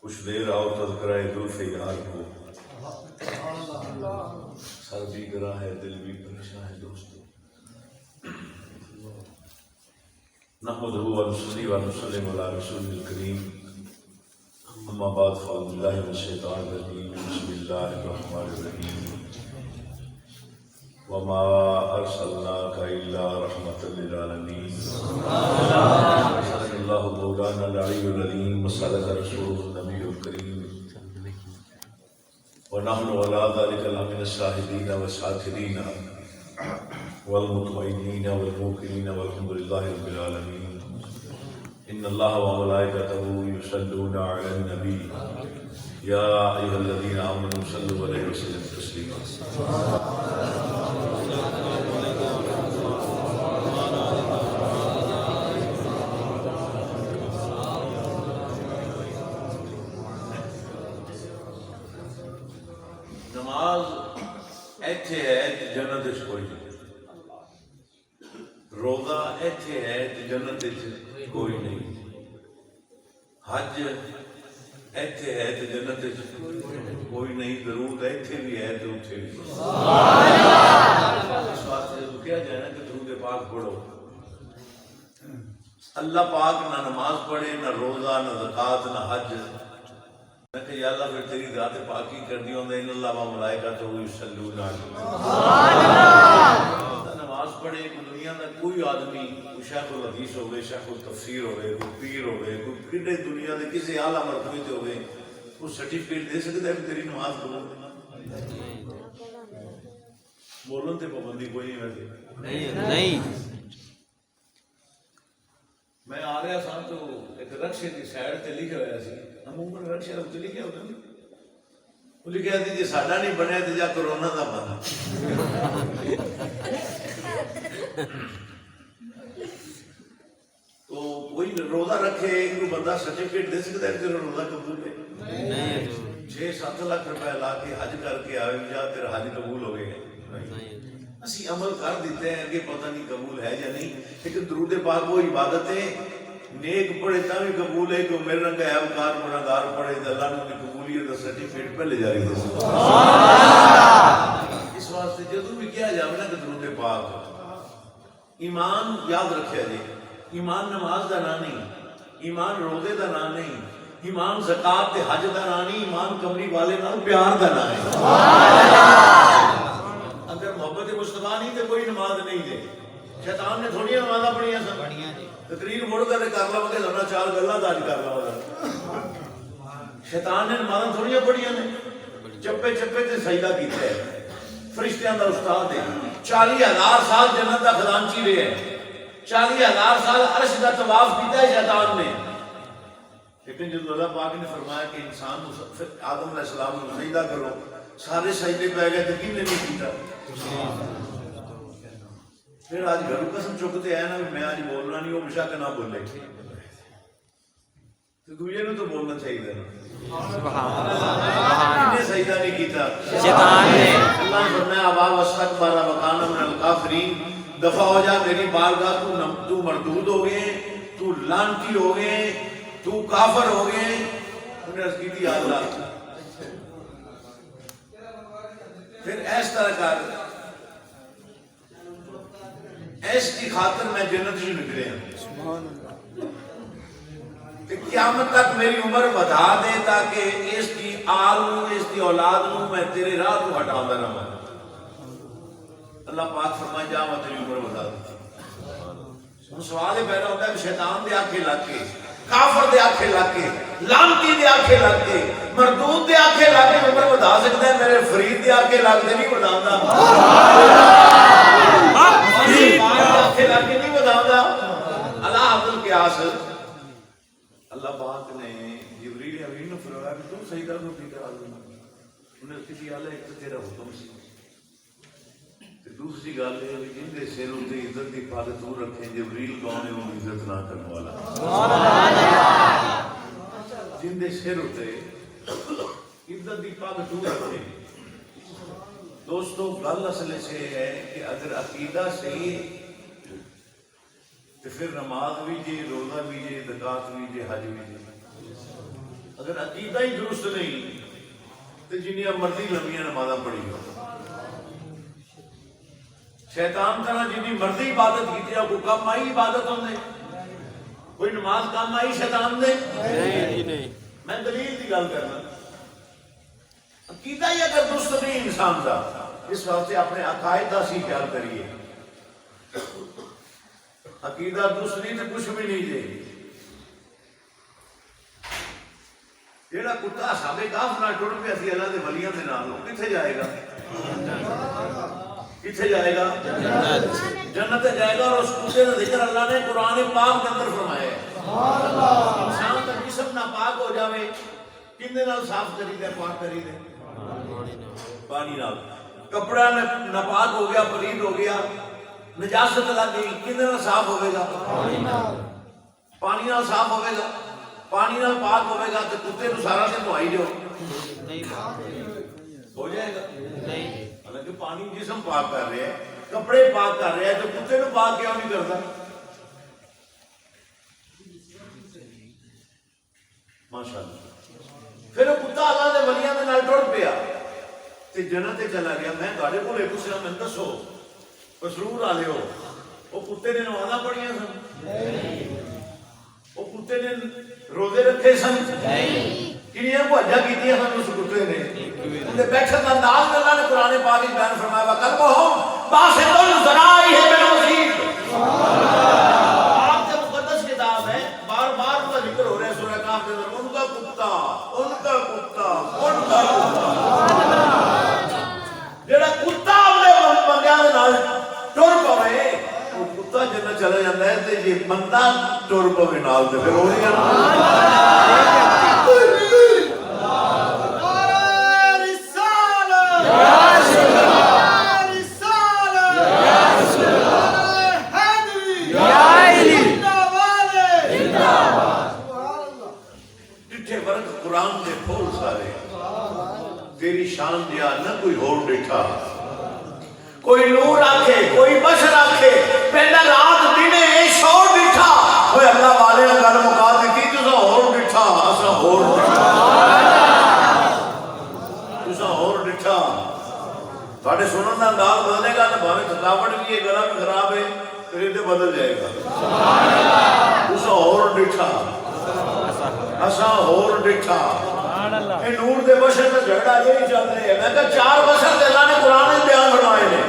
کچھ دیر آؤ تذکرہ زلف یار کو، سر بھی گراں ہے دل بھی پریشاں ہے دوستو۔ نحمدہ و نصلی و نسلم علی رسول الکریم، اما بعد فاعوذ باللہ من الشیطان الرجیم، بسم اللہ الرحمن الرحیم۔ وما ارسلناک الا رحمۃ للعالمین۔ صدق اللہ مولانا العلی العظیم وصدق رسولہ النبی الکریم، ونحن على ذلك لمن الشاهدين والشاكرين والمطمئنين والموقنين والحمد لله رب العالمين۔ ان الله وملائكته يصلون على النبي يا ايها الذين امنوا صلوا عليه وسلموا تسليما۔ نماز ایتھے ہے تے جنت وچ کوئی نہیں، روزہ ایتھے ہے تے جنت وچ کوئی نہیں، حج ایتھے ہے تے جنت وچ کوئی نہیں، درود ایتھے بھی ہے تے اوتھے بھی۔ اس واسطے جو کہا جائے نا کہ درود پاک پڑھو، اللہ پاک نہ نماز پڑھے، نہ روزہ، نہ زکوٰۃ، نہ حج، میں کہ یا اللہ پھر تیری ذات پاکی کر دی ہوں، ان اللہ و ملائکتہ یصلون علیہ۔ نماز پڑھے دنیا میں کوئی آدمی، کوئی شیخ الحدیث ہوئے، شیخ التفسیر ہوئے، کوئی پیر ہوئے، کوئی کڈے دنیا دے کسی اعلیٰ مرتبے تے ہوئے، وہ سرٹیفکیٹ دے سکتا ہے کہ تیری نماز قبول بولن تے پابندی کوئی نہیں ویسے نہیں۔ میں آ رہا سا تو ایک رکشے کی سائڈ تے لکھا ہوا سی، عموماً رکشے تے لکھا ہوتا ہے، وہ لکھا سی جی ساڈا نہیں بنیا تے جا کرونا دا بنا۔ تو کوئی روزہ رکھے، کوئی بندہ سرٹیفکیٹ دے سکتا ہے کہ تیرا روزہ قبول ہے؟ 6-7 لاکھ روپے لا کے حج کر کے آئے جا تیرا حج قبول ہو گئے؟ اسی عمل کر دیتے ہیں کہ پتہ نہیں قبول ہے یا نہیں، لیکن درود پاک وہ عبادت ہے، نیک پڑھے تا بھی قبول ہے، کہ میرے رنگ ہے اوکار گناہگار پڑھے تو اللہ نے قبولیت کا سرٹیفکیٹ پہلے جاری دے سکتا۔ اس واسطے جدوں بھی کیا جائے نا کہ درود پاک، ایمان یاد رکھیا جی، ایمان نماز دا نام نہیں، ایمان روزے دا نام نہیں، ایمان زکوٰۃ تے حج دا نام نہیں، ایمان کمری والے نال پیار دا نام ہے۔ اگر محبت مصطفیٰ نہیں تو کوئی نماز نہیں دے۔ شیطان نے تھوڑی نمازاں پڑھیاں سن، تقریر مڑ کر کر لو کہ لونا چار گلاں داج کر لو۔ شیطان نے نمازاں تھوڑیاں پڑھیاں نے، چپے چپے تے سجدہ کیتا ہے، فرشتیاں دا استاد ہے، 40,000 سال جنت دا خزانچی رہے ہیں، 40,000 سال عرش دا طواف کیتا ہے شیطان نے۔ لیکن جب اللہ پاک نے فرمایا کہ انسان آدم علیہ السلام کو سجدہ کرو، سارے سجدے پہ گئے تو کن نے نہیں کیتا؟ پھر آج گھروں قسم چکتے ہیں نا میں آج بولنا نہیں، وہ بشک نہ بولے، تو دوسرے نے تو بولنا چاہیے نا۔ کن نے سجدہ نہیں کیتا؟ شیطان نے۔ اللہ نے فرمایا ابا واستکبر وکان من الکافرین، دفع ہو جا میری بارگاہ، تو مردود ہو گئے، تو لعنتی ہو گئے، تو کافر ہو گئے۔ انہیں عرض کی تھی یا اللہ پھر ایس طرح کر، ایس کی خاطر میں جنت سے نکلے ہیں، قیامت تک میری عمر بڑھا دے تاکہ اس کی آل اس کی اولاد میں تیرے راہ کو ہٹاؤں نہ میں۔ اللہ پاک فرمائے جا میں تیری عمر بڑھا دیتا۔ سوال پیدا ہوتا ہے کہ شیطان دے آنکھیں لگ کے، کافر دے آنکھیں لگ کے، لعنتی دے آنکھیں لگ کے، مردود دے آنکھیں لگ کے عمر بڑھا سکتا ہے، میرے فرید دے آنکھیں لگ کے نہیں بڑھاؤں آنکھیں لگ کے نہیں بڑھاؤں۔ اللہ عبدال قیاس، اللہ پاک نے جبریل امین نے فرمایا کہ تم سجدہ کو کی کرا دو، انہیں کسی اللہ ایک تو تیرا حکم سی، دوسری گل یہ ہے جن کے سر اتنے عزت کی پگ تو رکھیں جبریل کون ہے وہ عزت نہ کرنے والا جن کے سر اتنے عزت کی پگ تو رکھیں دوستو گل اصل سے ہے کہ اگر عقیدہ صحیح تو پھر نماز بھی جے روزہ بھی جے زکات بھی جے حج بھی جے اگر عقیدہ ہی درست نہیں تو جنیا مرضی لمبیاں نمازاں پڑھی ہو شیطان طرح جنی مرضی عبادت کی کوئی کم آئی عبادت ہوں دے کوئی نماز کم آئی شیطان دے نہیں میں دلیل کی گل کرنا عقیدہ ہی اگر درست نہیں انسان کا اس واسطے اپنے عقائد کا سی خیال کریے عقیدہ درست نہیں تو کچھ بھی نہیں دے جیڑا کتا سابے کاف نہ ٹر پیا سی اللہ دے ولیاں دے نال کتھے جائے گا کتھے جائے گا جنت جائے گا اور اس کتے کا ذکر اللہ نے قرآن پاک کے اندر فرمایا ہے انسان کا جسم ناپاک ہو جاوے کنے نال صاف کری دے پاک کری دے پانی نال کپڑا ناپاک ہو گیا پلید ہو گیا نجاست لگ گئی کنے نال صاف ہوئے گا پانی نال صاف ہوئے گا پانی نال پاک ہوئے گا تو کتے نو سارا سے دھوائی جو ہو جائے گا حالانکہ پانی جسم پاک کر رہے ہیں کپڑے پاک کر رہے ہیں تو کتے نو پاک کیوں نہیں کرتا ماشاءاللہ پھر وہ کتا اللہ دے ولیاں دے نال ٹر پیا تے جنت چلا گیا میں گاڑے کو لے پوچھنا میں دسو مسرور والے ہو وہ کتے نے نمازاں پڑھیاں سن وہ کتے نے روزے رکھے سن کنیاں کو حجاں کیتیاں سن اس کتے نے بیٹھن کا انداز اللہ نے قرآن پاک میں بیان فرمایا وَقَلْبُهُمْ بَاسِطٌ ذَرَائِهِ بِالْوَصِيدِ آپ کے مقدس کتاب ہے بار بار کا ذکر ہو رہا ہے سورہ کہف کے اندر ان کا کتا جڑا کتا اپنے بندیاں دے نال ٹر پوے وہ کتا جنت چلا جاندا ہے تے جے بندہ ٹر پوے نال تے پھر وہی ہے تیری شان دیا نہ کوئی ہور ڈٹھا کوئی نور آکھے کوئی بشر آکھے پہلا رات دینے اے شور ڈٹھا وہ اللہ والے نے گل مکا دیتی تسا ہور ڈٹھا اسا ہور ڈٹھا تسا ہور ڈٹھا تھوڑے سنن دا انداز بدلے گا تو بھاویں تھکاوٹ بھی ہے گلا بھی خراب ہے پھر یہ بدل جائے گا تسا ہور ڈٹھا اسا ہور ڈٹھا اے نور دے بشر کا جھگڑا یہی چل رہے ہیں میں کہا چار بشر دے اللہ نے قرآن میں بیان فرمائے ہیں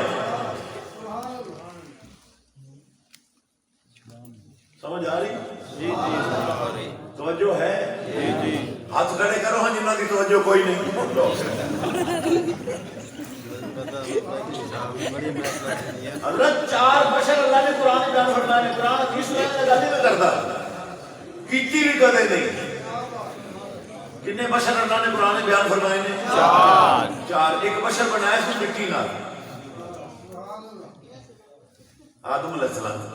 سمجھ آ رہی توجہ ہے ہاتھ کھڑے کرو ہاں جنہ کی توجہ کوئی نہیں حضرت چار بشر اللہ نے قرآن میں بیان فرمائے ہیں قرآن حدیث میں گل نہیں کرتا کیتی بھی کدے نہیں کتنے بشر اللہ نے قرآن بیان فرمائے نے چار ایک بشر بنایا سی مٹی نال آدم علیہ السلام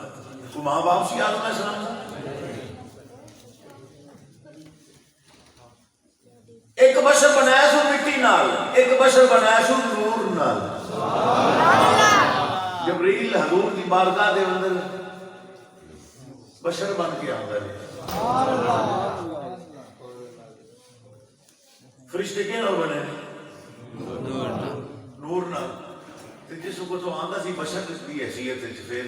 کو ماں باپ سی آدم علیہ السلام ایک بشر بنایا سی مٹی نال ایک بشر بنایا سی نور نال جبریل حضور دی بارگاہ دے اندر بشر بن کے آندا ہے فرشتے کے نال بنے نور نال تے جس کو تو آندا سی بشر دی حیثیت وچ پھر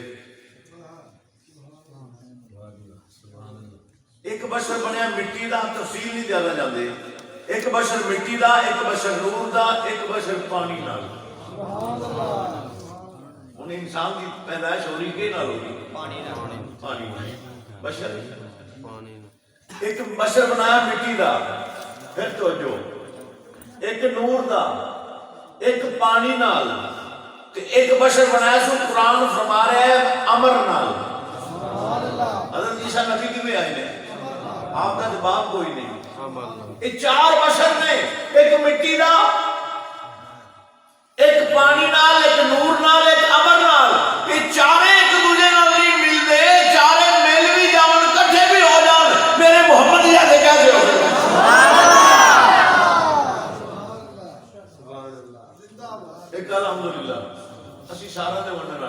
ایک بشر بنیا مٹی دا تفصیل نہیں دیالا جاندے ایک بشر مٹی دا ایک بشر نور دا ایک بشر پانی نال ان انسان کی پیدائش ہو رہی کے نال ہو رہی پانی بشر ایک بشر بنایا مٹی دا پھر توجہ ایک نور دا ایک پانی نال ایک بشر بنایا سو قرآن فرما رہا ہے امر نال حضرت عیسیٰ نبی کی بھی آئے نے آپ کا جواب کوئی نہیں یہ چار بشر نے ایک مٹی دا ایک پانی نال ایک نور نال ایک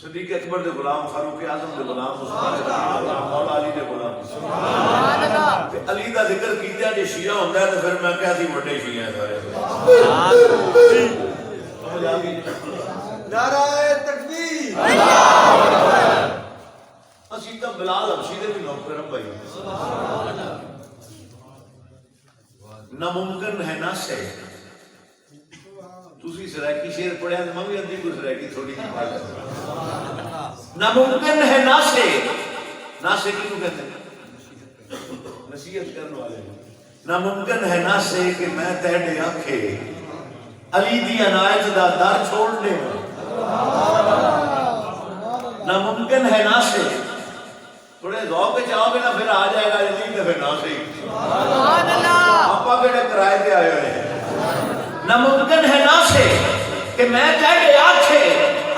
صدیق اکبر دے غلام فاروق اعظم دے غلام عثمان دے غلام مولا علی دے غلام سبحان اللہ تے علی دا ذکر کیتا جے شیعہ ہوندا ہے تے پھر میں کہیا سی بڑے شیعہ ہیں سارے سمجھ آ گئی نعرہ تکبیر اسی تا بلال حبشی دے بھی نوکر ہم بھائی ناممکن ہے نہ سے تسی سرائکی شیر پڑھیا میں بھی ادھی کو سرائکی تھوڑی جی پڑھ لیتا ناممکن ہے نہ سے کیوں کہتے ہیں نصیحت کرنے والے ناممکن ہے نہ سے کہ میں تیرے آنکھے علی دی عنایت دا در چھوڑ دے ناممکن ہے نہ سے تھوڑے ذوق چاہو گے نا پھر آ جائے گا علی تے پھر نہ سے آپا بیٹے کرائے دے آئے ہوئے ناممکن ہے نہ سے کہ میں تیرے آنکھے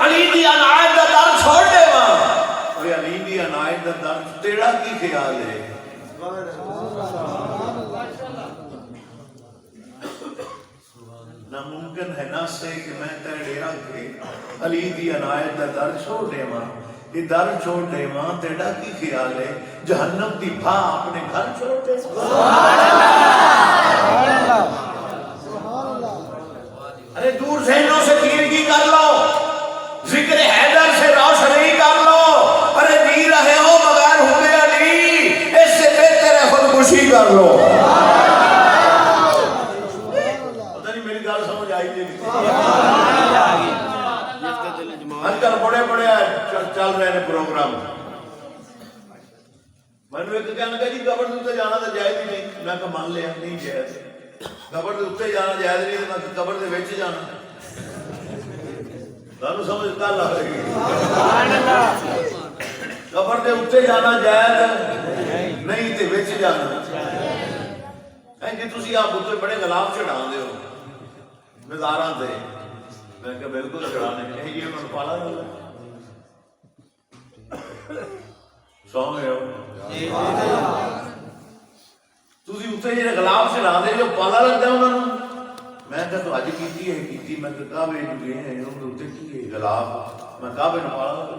علی دی عنایت دا در چھوڑ دے اور علی دی عنایت دا در تیرا کی خیال ہے ناممکن ہے نہ سے کہ میں تیرے آنکھے علی دی عنایت دا در چھوڑ دے یہ در چھوڑ دے تیرا کی خیال ہے جہنم دی بھا اپنے گھر چھوڑ دے ارے دور ذہنوں سے تیرگی کر لو ذکر حیدر سے روشنی کر لو ارے جی رہے ہو بغیر حب علی اس سے بہتر ہے خودکشی کر لو پتہ نہیں میری گل سمجھ آئی نہیں آج کل بڑے بڑے چل رہے ہیں پروگرام میں نے ایک کہنے لگا جی قبر سے جانا تو جائز ہی نہیں میں کہا مان لیا نہیں جائز قبر دے اتنے جانا جائز نہیں میں قبر دے وچ جانا تانوں سمجھ کل آ گئی قبر دے اتنے جانا جائز نہیں تے وچ جانا جی تسی آپ اتنے بڑے غلاف چڑھاندے ہو مزاراں تے میں کہا بالکل چڑھانے یہ انہوں نے پالا گیا سو گئے ہو تسی اتنے جڑے غلاف چڑھاندے جو پالا لگتا ہے انہوں نے میں کہا تو اج کیتی ہے کیتی میں کہا کعبے جو گئے ہیں انہوں نے اتنے کی ہے غلاف میں کعبے نے پالا لگا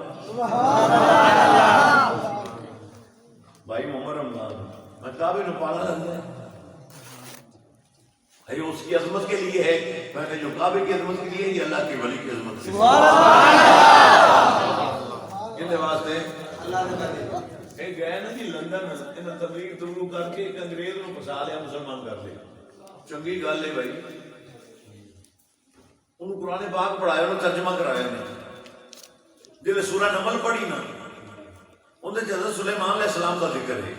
بھائی محمد رمضان میں کعبے نے پالا لگا یہ اس کی عظمت کے لیے ہے میں نے جو کعبے کی عظمت کے لیے یہ اللہ کے ولی کی عظمت کے لیے کتنے واسطے ایک گئے نا جی لندن انہیں تبلیغ تبلیغ کر کے ایک انگریز نے پھسا لیا مسلمان کر لیا چنگی گل ہے بھائی انہوں قرآن پاک پڑھایا انہوں ترجمہ کرایا جب سورہ نمل پڑھی نا اندر حضرت سلیمان علیہ السلام کا ذکر ہے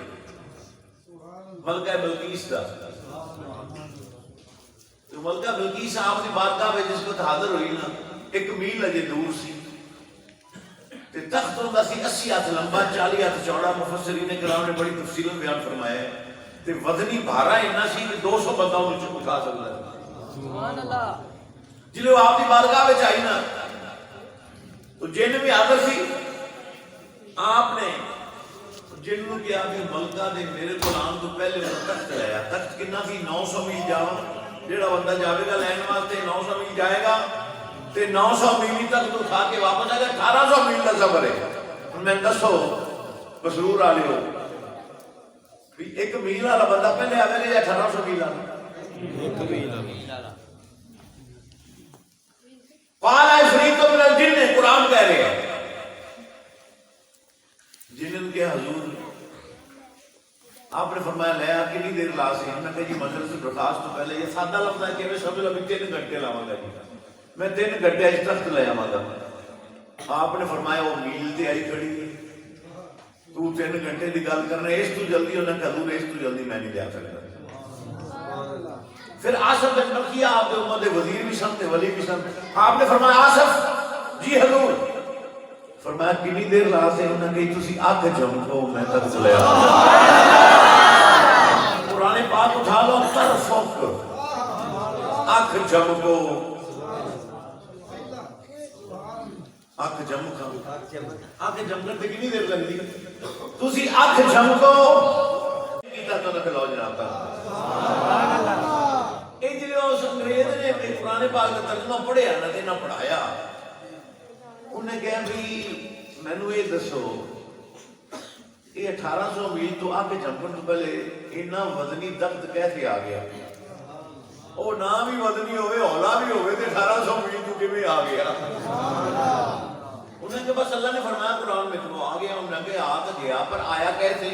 ملکہ بلقیس کا ملکہ بلقیس آپ کی بارگاہ میں جس کو حاضر ہوئی نا ایک میل اجے دور سی تے تخت ہوندا سی 80 ہاتھ لمبا 40 ہاتھ چوڑا مفسرین کرام نے بڑی تفصیل بیان فرمایا ہے تے وزنی بھارا اتنا سی کہ 200 بندہ انہوں اٹھا سکتا ہے سبحان اللہ جلو آپ کی بارگاہ میں آئی نا تو جن بھی حاضر سی آپ نے جن کو کیا کہ ملکہ نے میرے کو آن تو پہلے تخت لایا تخت کتنا سی 900 میل جاوا جیڑا بندہ جاوے گا لین واسطے 900 میل جائے گا تے 900 میل تک تو کھا کے واپس آئے گا 1800 میل کا سفر ہے میں دسو مسرور والے ہو ایک میل والا بندہ پہلے آئے گا یا 1800 میل والا ایک میل والا قال عفریت من الجن قرآن کہہ رہے ہیں جنن کے حضور آپ نے فرمایا لیا کتنی دیر لا سی ہم نے کہا جی منزل سے برخاست تو پہلے یہ سادہ لفظ ہے کہ میں سمجھ ابھی 3 گھنٹے لاؤں گا جی میں 3 گھنٹے اس تخت لے آواں گا آپ نے فرمایا وہ میل تے آئی کھڑی ہے تو 3 گھنٹے دی گل کرنا اس تو جلدی انہوں نے حضور اس تو جلدی میں نہیں لیا سکتا پھر آصف بن بلقیہ آپ کے امت وزیر بھی سن تے ولی بھی سن آپ نے فرمایا آصف جی حضور فرمایا کتنی دیر لا سے انہوں نے کہی تسی آگ جمکو میں تخت لے قرآن پاک اٹھا لو ترفق آنکھ جمکو آنکھ جمکا آنکھ جمکن تے کتنی دیر لگ دی تسی آنکھ جمکو کیتا تو نہ لو جناب اے جڑے اس انگریز نے قرآن پاک دا ترجمہ پڑھیا نہ تے نہ پڑھایا کہا بھی مینو یہ دسو یہ 1800 میل تو آگے جمپن تو پہلے اتنا وزنی درد کیسے آ گیا؟ وہ نہ بھی وزنی ہوئے اولا بھی ہوئے تو 1800 میل تو کیویں آ گیا؟ انہیں کہ بس اللہ نے فرمایا قرآن میں تو آ گیا، انہوں نے کہا آ تو گیا پر آیا کیسے؟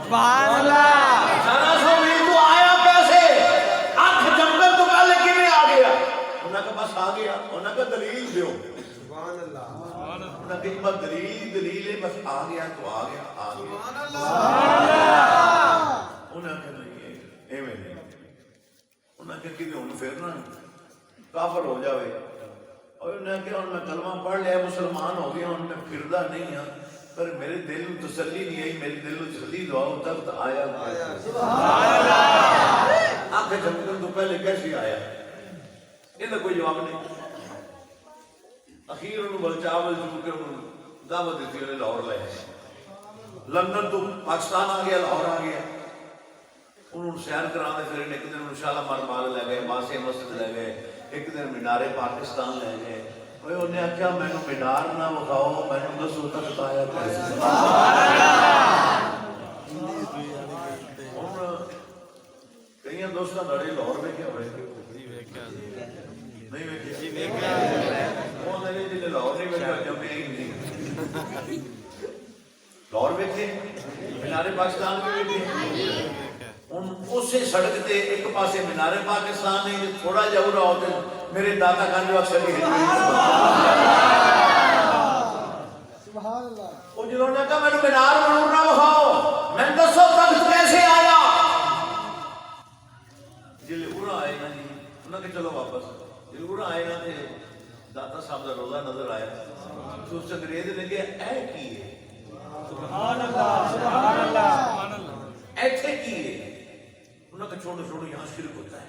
سبحان اللہ 1800 میل تو آیا کیسے؟ آنکھ جمپن تو پہلے کیویں آ گیا؟ انہوں نے کہا بس آ گیا، انہوں نے کہا دلیل دیو، سبحان اللہ انہوں نے کہا بس دلیل ہے، بس آ گیا تو آ گیا آ گیا۔ انہوں نے کہا نہیں ایویں نہیں، انہوں نے کہا کہ ہن پھر نا کافر ہو جاوے، اور انہوں نے کہا میں کلمہ پڑھ لیا مسلمان ہو گیا، ہن میں پھردا نہیں ہاں، پر میرے دل میں تسلی نہیں آئی، میرے دل میں تسلی دعاؤ تب آیا۔ سبحان اللہ آنکھ جھپکن تو پہلے کیسے آیا؟ یہ کوئی جواب نہیں۔ اخیر انہوں بلچاول جو کہ انہوں دعوت دیتی انہیں لاہور لے لندن تو پاکستان آ گیا، لاہور آ گیا، انہوں سیر کرانے پھر ایک دن انہوں شالامار باغ لے گئے، ماسے مسجد لے گئے، ایک دن مینار پاکستان لے گئے، انہیں آخیا مینوں مینار نہ بکھاؤ، مینوں دسو تخت آیا کیسے؟ کئی دوستاں لڑے لاہور میں کیا ہوئے نہیں ویکھیا وہ نہیں جلے لاہور نہیں ویکھیا جمے ہی نہیں لاہور ویکھے مینار پاکستان بھی ویکھے ان اسی سڑک تے ایک پاسے مینار پاکستان نہیں تھوڑا جا ہو رہا ہوتے میرے دادا گنج وقت چلی سبحان اللہ وہ جنہوں نے کہا میں مینار ضرور نہ بخاؤ میں دسو تخت کیسے آیا؟ جلے اڑا آئے نا جی انہوں نے چلو واپس جلے اڑا آئے نا تھے داتا صاحب کا روزہ نظر آیا تو اس انگریز نے کہا اے کی ہے سبحان اللہ سبحان اللہ ایسے کی ہے انہوں نے چھوڑو چھوڑو یہاں شرک ہوتا ہے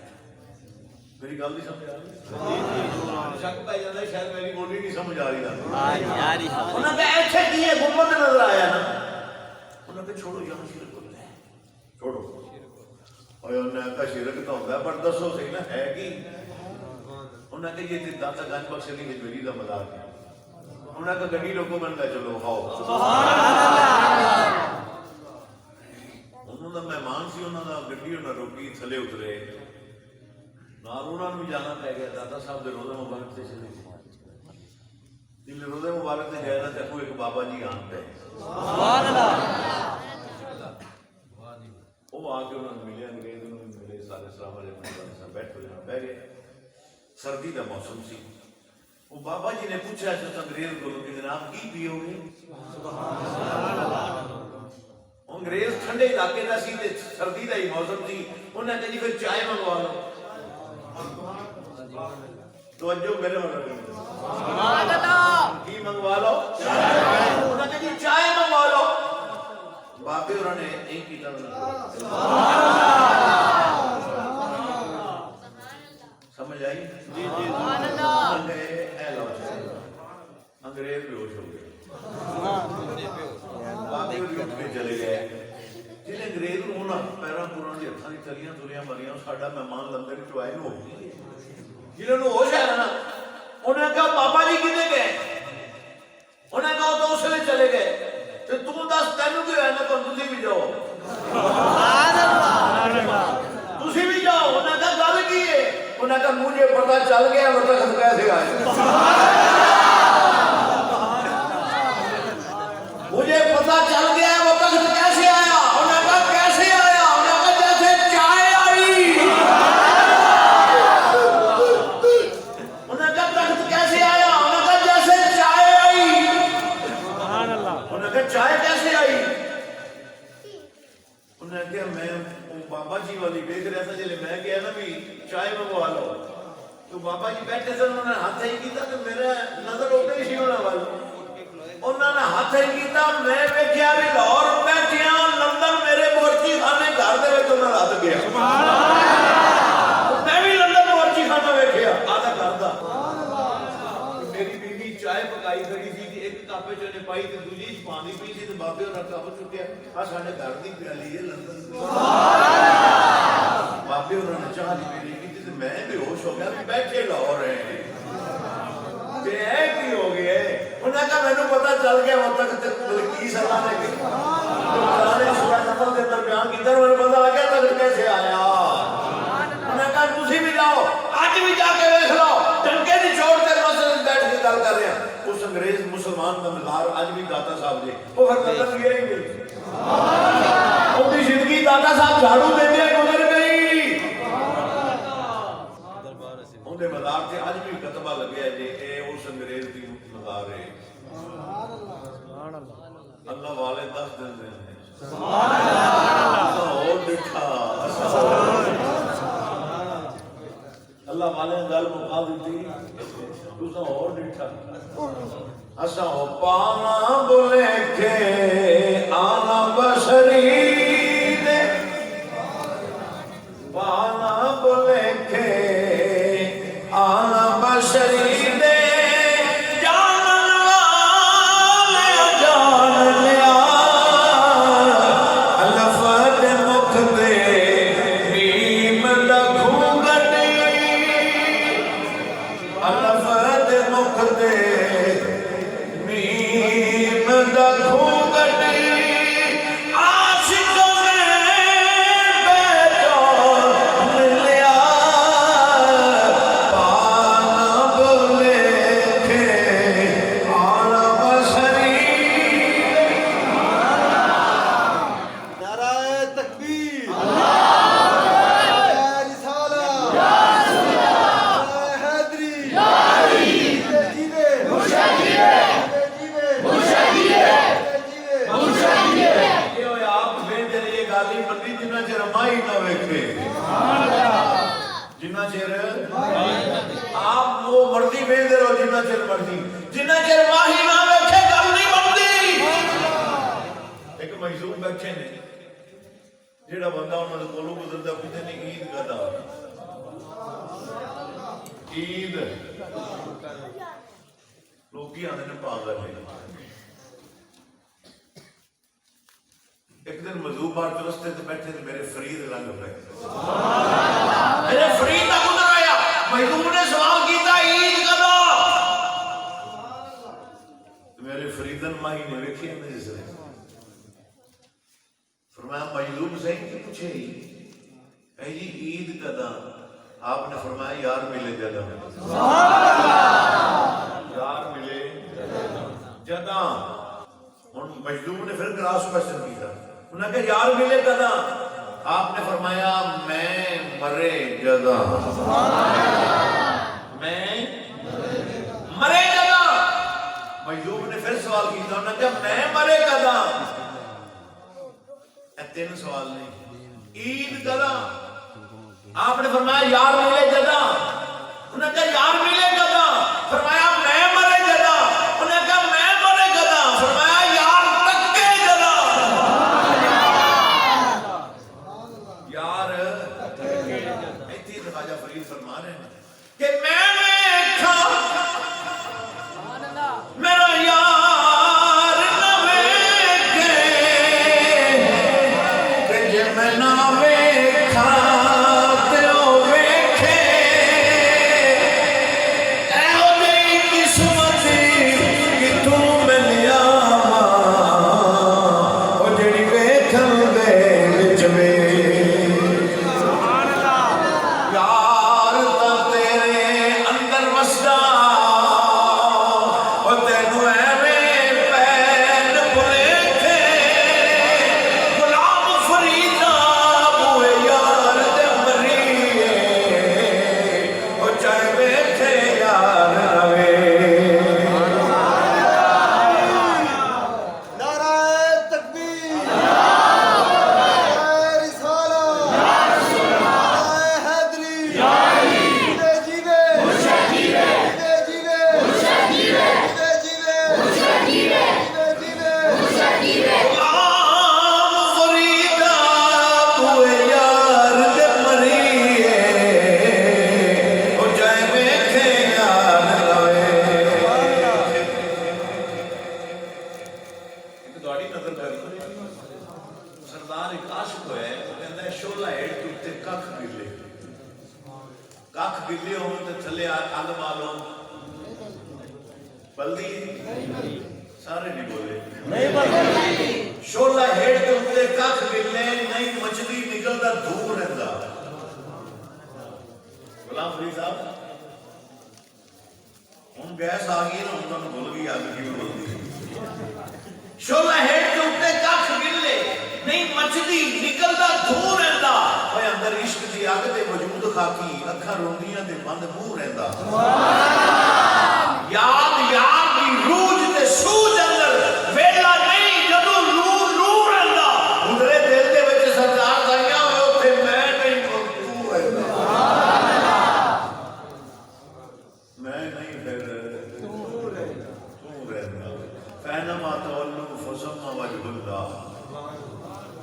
میری گل نہیں سمجھ آ رہی شک پہ جاتا ہے شاید میری بولی نہیں سمجھ آ رہی انہوں نے کہا ایسے کی ہے گنبد نظر آیا نا انہوں نے کہا چھوڑو یہاں شرک ہوتا ہے چھوڑو اور انہوں نے کہا شرک تو ہوتا ہے پر دسو صحیح نا ہے کی انہوں نے کہا یہ داتا گنج بخش علی ہجویری کا مذاق ہے انہوں نے کہا گڈی لوگوں بن گئے چلو کھاؤ انہوں نے مہمان سی انہوں نے گڈی انہوں نے روکی تھلے اترے نال انہوں نے جانا پہ گیا داتا صاحب دے روزہ مبارک سے چلے جن روزہ مبارک سے گئے نا دیکھو ایک بابا جی آن پہ وہ آ کے انہوں نے ملے انگریز انہوں نے ملے سارے السلام علیکم صاحب بیٹھ ہو جانا بہ گئے سردی کا موسم سی وہ بابا جی نے پوچھا اس انگریز کو کہ جناب کی پیو گے انگریز ٹھنڈے علاقے کا سی تے سردی کا ہی موسم سی انہوں نے کہا جی پھر چائے منگوا لو توجہ میرے کی منگوا لو انہوں نے کہا جی چائے منگوا لو باقی انہوں نے ایک ہی سمجھ آئی انگریز بے ہوش ہو گئے باقی چلے گئے جن انگریز ہونا پیرا پورا دی ہتھاں دی تلیاں تلیاں مریاں ساڈا مہمان لندن چ آئے ہو جنہوں نے ہوش ہے نا انہوں نے کہا بابا جی کدے گئے انہوں نے کہا تو اس لیے چلے گئے تو تم دس تینوں کی ہے نا تو تسی بھی جاؤ تسی بھی جاؤ انہوں نے کہا گل کی ہے انہوں نے کہا مجھے پتہ چل گیا وہ تخت کیسے آئے مجھے پتہ چل گیا وہ تخت کیسے آیا انہوں نے کہا کیسے آیا انہوں نے کہا جیسے چائے آئی انہوں نے کہا تخت کیسے آیا انہوں نے کہا جیسے چائے آئی انہوں نے کہا چائے کیسے آئی انہوں نے کہا میں بابا جی والی دیکھ رہا تھا جلے میں گیا نا بھی چائے منگوا لو تو بابا جی بیٹھے تھے انہوں نے ہاتھ ہی کیتا تو میرا نظر ہوتے ہی ہونا والا انہوں نے ہاتھ ہی کیتا میں ویکھیا بھی لاہور بیٹھیا لندن میرے مورچی خانے گھر دے وچ انہوں نے ہاتھ گیا میں بھی لندن مورچی خانہ ویکھیا آدھا گھر دا میری بیوی چائے پکائی کھڑی سی کہ ایک کپ وچ نے پائی تے دوجی چ پانی پی سی تے بابے اور کپ چکیا آ ساڈے گھر دی پیالی ہے لندن بابے انہوں نے چاہ دی میری کی تے میں بے ہوش ہو گیا بھی بیٹھے لاہور ہیں تے اے کی ہو گیا چل گیا وہ تک بلقیس اللہ نے قرآن سورہ نمل کے اندر بیان کیتا اور انہیں پتہ لگا تک کیسے آیا. انہوں نے کہا تسی بھی جاؤ آج بھی جا کے دیکھ لو ڈنکے نہیں چھوڑتے مسجد میں بیٹھ کے گل کر رہے ہیں. اس انگریز مسلمان کا مزار آج بھی داتا صاحب جی وہ پھر بدل گیا ہی نہیں. ان کی زندگی داتا صاحب جھاڑو دیتے ہیں گزر گئی. ان کے مزار سے آج بھی کتبہ لگیا جی اے اس انگریز کی مزار ہے. اللہ والے 10 دن دے اور دیکھا اللہ والے گل مکا دیتی تسا اور دیکھا اسا ہو پانا بولے کے آنا بشری دے پانا بولے کے آنا بشری دے جیڑا بندہ انہوں نے کولو گزرتا پوچھتے نہیں عید کدا عید لوگی آنے نے پاگل ہے. ایک دن مذہوب بار چلستے تھے بیٹھے تھے میرے فرید رنگ پہ میرے فرید کا گزر آیا مذہوب نے سوال کیتا عید کدا میرے فریدن ماہی نے ویکھی ہمیں جس نے فرمایا مجلوب صحیح کی پوچھے اے جی عید کدا آپ نے فرمایا یار ملے جدا یار ملے جدا. مجلوب نے پھر کراس کوشچن کیا انہوں نے کہا یار ملے کدا آپ نے فرمایا میں مرے جدا میں مرے جدا. مجلوب نے پھر سوال کیا انہوں نے کہا میں مرے کدا. تین سوال نہیں عید کدا آپ نے فرمایا یار ملے جدا انہوں نے کہا یار ملے کدا فرمایا میں مرے جدا انہوں نے کہا میں مرے جدا فرمایا یار تکے جدا یار ایتھی خواجہ فرید فرما رہے ہیں کہ میں ویکھا میرا یار سارے نہیں بولے نہیں بولے شولا ہیٹ کے اتنے کھ ملنے نہیں مچھلی نکلتا دھوپ رہتا غلام فرید صاحب ہوں گیس آ گئی نا انہوں نے بھول گئی آگ کی بول شولا ہیٹ کے اتنے کھ ملنے نہیں مچھلی نکلتا دھوپ رہتا وہ اندر عشق دی اگ تے وجود خاکی اکھاں روندیاں تے بند منہ رہندا یاد یاد دی روج تے سوج اندر ویلا نہیں جدوں نور رہندا اندرے دل دے وچ سردار سائیاں ہوئے اوتھے میں نہیں تو رہندا میں نہیں پھر تو رہندا فینما تولوا فثم وجه اللہ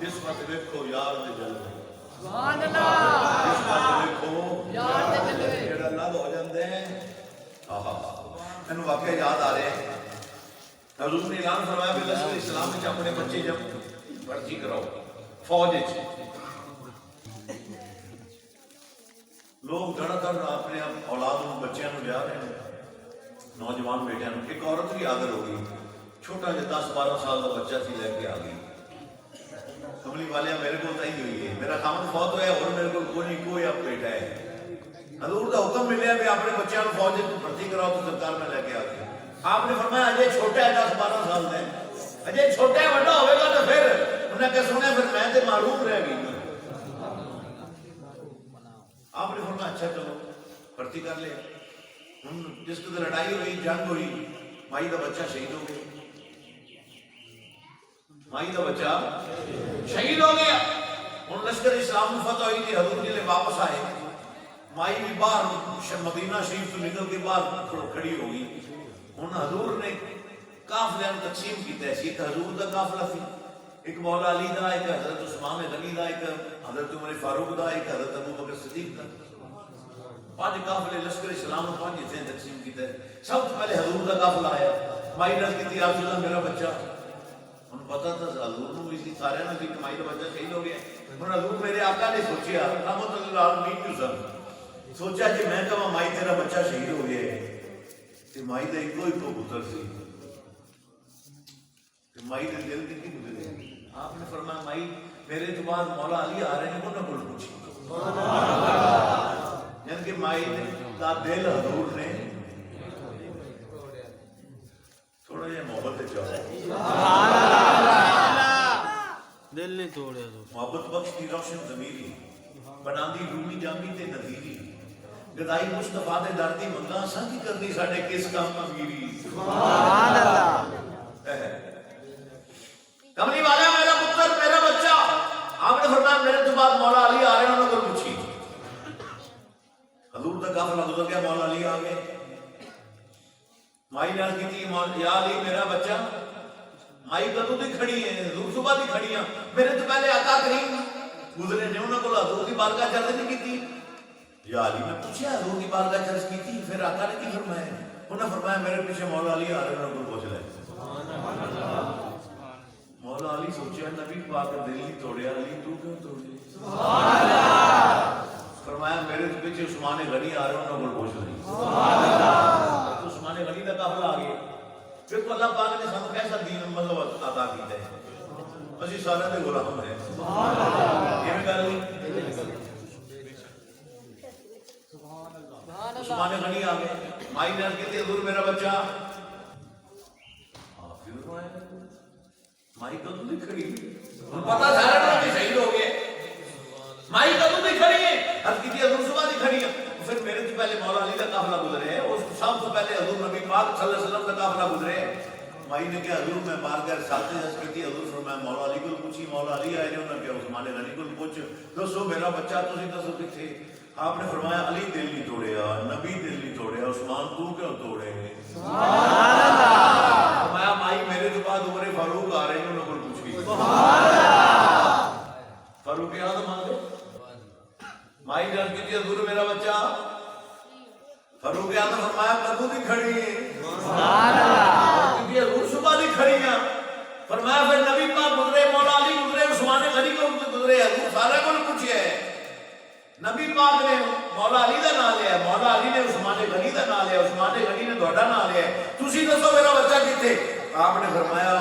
جس وقت دیکھو یار دے جلوے سبحان اللہ جس وقت دیکھو یار دے جلوے جڑا لگ ہو جاندے ہیں میں واقعہ یاد آ رہے ہیں حضور نے اعلان فرمایا کہ لشکر اسلام میں اپنے بچے جب بھرتی کراؤ فوج لوگ دڑ دڑ اپنے اولاد بچیاں نو لیا رہے ہیں نوجوان بیٹیاں نو ایک عورت بھی آدر ہو گئی چھوٹا جا 10-12 سال کا بچہ تھی لے کے آ گئی کملی والے میرے کو تھی ہوئی ہے میرا خامد فوت ہوا ہے اور میرے کو کوئی اب بیٹا ہے حضور کا حکم ملیا بھی اپنے بچوں کو فوج میں بھرتی کراؤ تو سرکار میں لے کے آتے آپ نے فرمایا اجے چھوٹا ہے 10-12 سال کا اجے چھوٹا ہے بڑا ہوئے گا تو پھر انہیں کہا سنے پھر میں تے معروف رہ گئی آپ نے فرمایا اچھا چلو بھرتی کر لیا جس کو لڑائی ہوئی جنگ ہوئی مائی کا بچہ شہید ہو گیا مائی کا بچہ شہید ہو گیا ہوں لشکر اسلام فتح ہوئی تھی حضور جی واپس آئے مائی بھی باہر مدینہ شریف تو نکل کے باہر کھڑی ہو گئی ہوں حضور نے قافلے تقسیم کیتا ہے ایک حضور کا قافلہ سی ایک مولا علی دا ایک حضرت عثمان غنی دا ایک حضرت عمر فاروق دا ایک حضرت ابو بکر صدیق دا 5 قافلے لشکر اسلام 5 حصے تقسیم کیتا ہے سب سے پہلے حضور کا قافلہ آیا مائی نے کہتی یا رسول اللہ میرا بچہ ہن پتہ تھا حضور نو بھی سارے نے کہ مائی دا بچہ شہید ہو گیا ہن حضور میرے آقا نے سوچیا رحمت اللہ العالمین کیوں سب سوچا کہ میں کہاں مائی تیرا بچہ شہید ہو گیا ہے تے مائی دا ایک ہی پتر سی تے مائی دے دل دی کی گزرے آپ نے فرمایا مائی میرے تو بعد مولا علی آ رہے ہیں انہوں نے بول پوچھی سبحان اللہ یعنی کہ مائی دا دل حضور نے تھوڑا جہا محبت چاہو سبحان اللہ دل نہیں توڑیا محبت بخش کی روشن ضمیری بنا دی رومی جامی تے نظیری گدائی مصطفیٰ دے دردی منگاں ساں کی کرنی ساڑھے کس کام امیری سبحان اللہ کملی والا میرا پتر میرا بچہ آپ نے فرمایا میرے تو بعد مولا علی آ رہے ہیں انہوں کو پوچھی حضور تک قافلہ گزر گیا مولا علی آ گئے مائی نے عرض کی تھی یا علی میرا بچہ مائی کدوں دی کھڑی ہے حضور صبح دی کھڑی ہیں میرے تو پہلے آقا کریم گزرے نے انہوں کو حضور کی بارگاہ چرچ نہیں کی تھی یا علی نے پوچھا حضور کی بارگاہ چرچ کی تھی پھر آقا نے کی فرمایا انہوں نے فرمایا میرے پیچھے مولا علی آ رہے ہیں انہوں کو پوچھ لے مولا علی سوچیا نبی پاک دل نہیں توڑیا علی تو کیوں توڑی سبحان اللہ فرمایا میرے پیچھے عثمان غنی آ رہے ہیں انہوں کو پوچھ لے سبحان اللہ تو عثمان غنی کا قافلہ آ گیا پھر تو اللہ پاک نے سانو کیسا دین مطلب عطا کیتا ہے اسی سارے دے غلام ہیں سبحان اللہ یہ گل نہیں عثمان غنی آ گئے مائی نے کہتے حضور میرا بچہ آپ کیوں روئے مائی کدوں دی کھڑی پتہ سارے نے شہید ہو گئے مائی کدوں دی کھڑی ہے حضرت کی حضور صبح دی کھڑی ہے پھر میرے سے پہلے مولا علی کا قافلہ گزرے ہے اور سب سے پہلے حضور نبی پاک صلی اللہ علیہ وسلم کا قافلہ گزرے ہے مائی نے کہا حضور میں بارگاہ رسالت عرض کی تھی حضور فرمایا مولا علی کو پوچھی مولا علی آئے انہوں نے کہا عثمان غنی کو پوچھ دسو میرا بچہ تسی دسو کتھے آپ نے فرمایا علی دل نہیں توڑیا نبی دل نہیں توڑیا عثمان تو کیوں توڑے سبحان اللہ فرمایا مائی میرے تو بعد عمر فاروق آ رہے ہیں انہوں کو پوچھ گئی سبحان اللہ فاروق اعظم آ گئے مائی نے عرض کی تھی حضور میرا بچہ فاروق اعظم فرمایا کدوں دی کھڑی ہے سبحان اللہ کیونکہ حضور صبح دی کھڑی ہیں فرمایا پھر نبی پاک گزرے مولا علی گزرے عثمان غنی کو گزرے حضور سارے کو پوچھے ہے نبی پاک نے مولا علی دا نام لیا مولا علی نے عثمان غنی دا نام لیا عثمان غنی نے تہاڈا نام لیا تسی دسو میرا بچہ کتے آپ نے فرمایا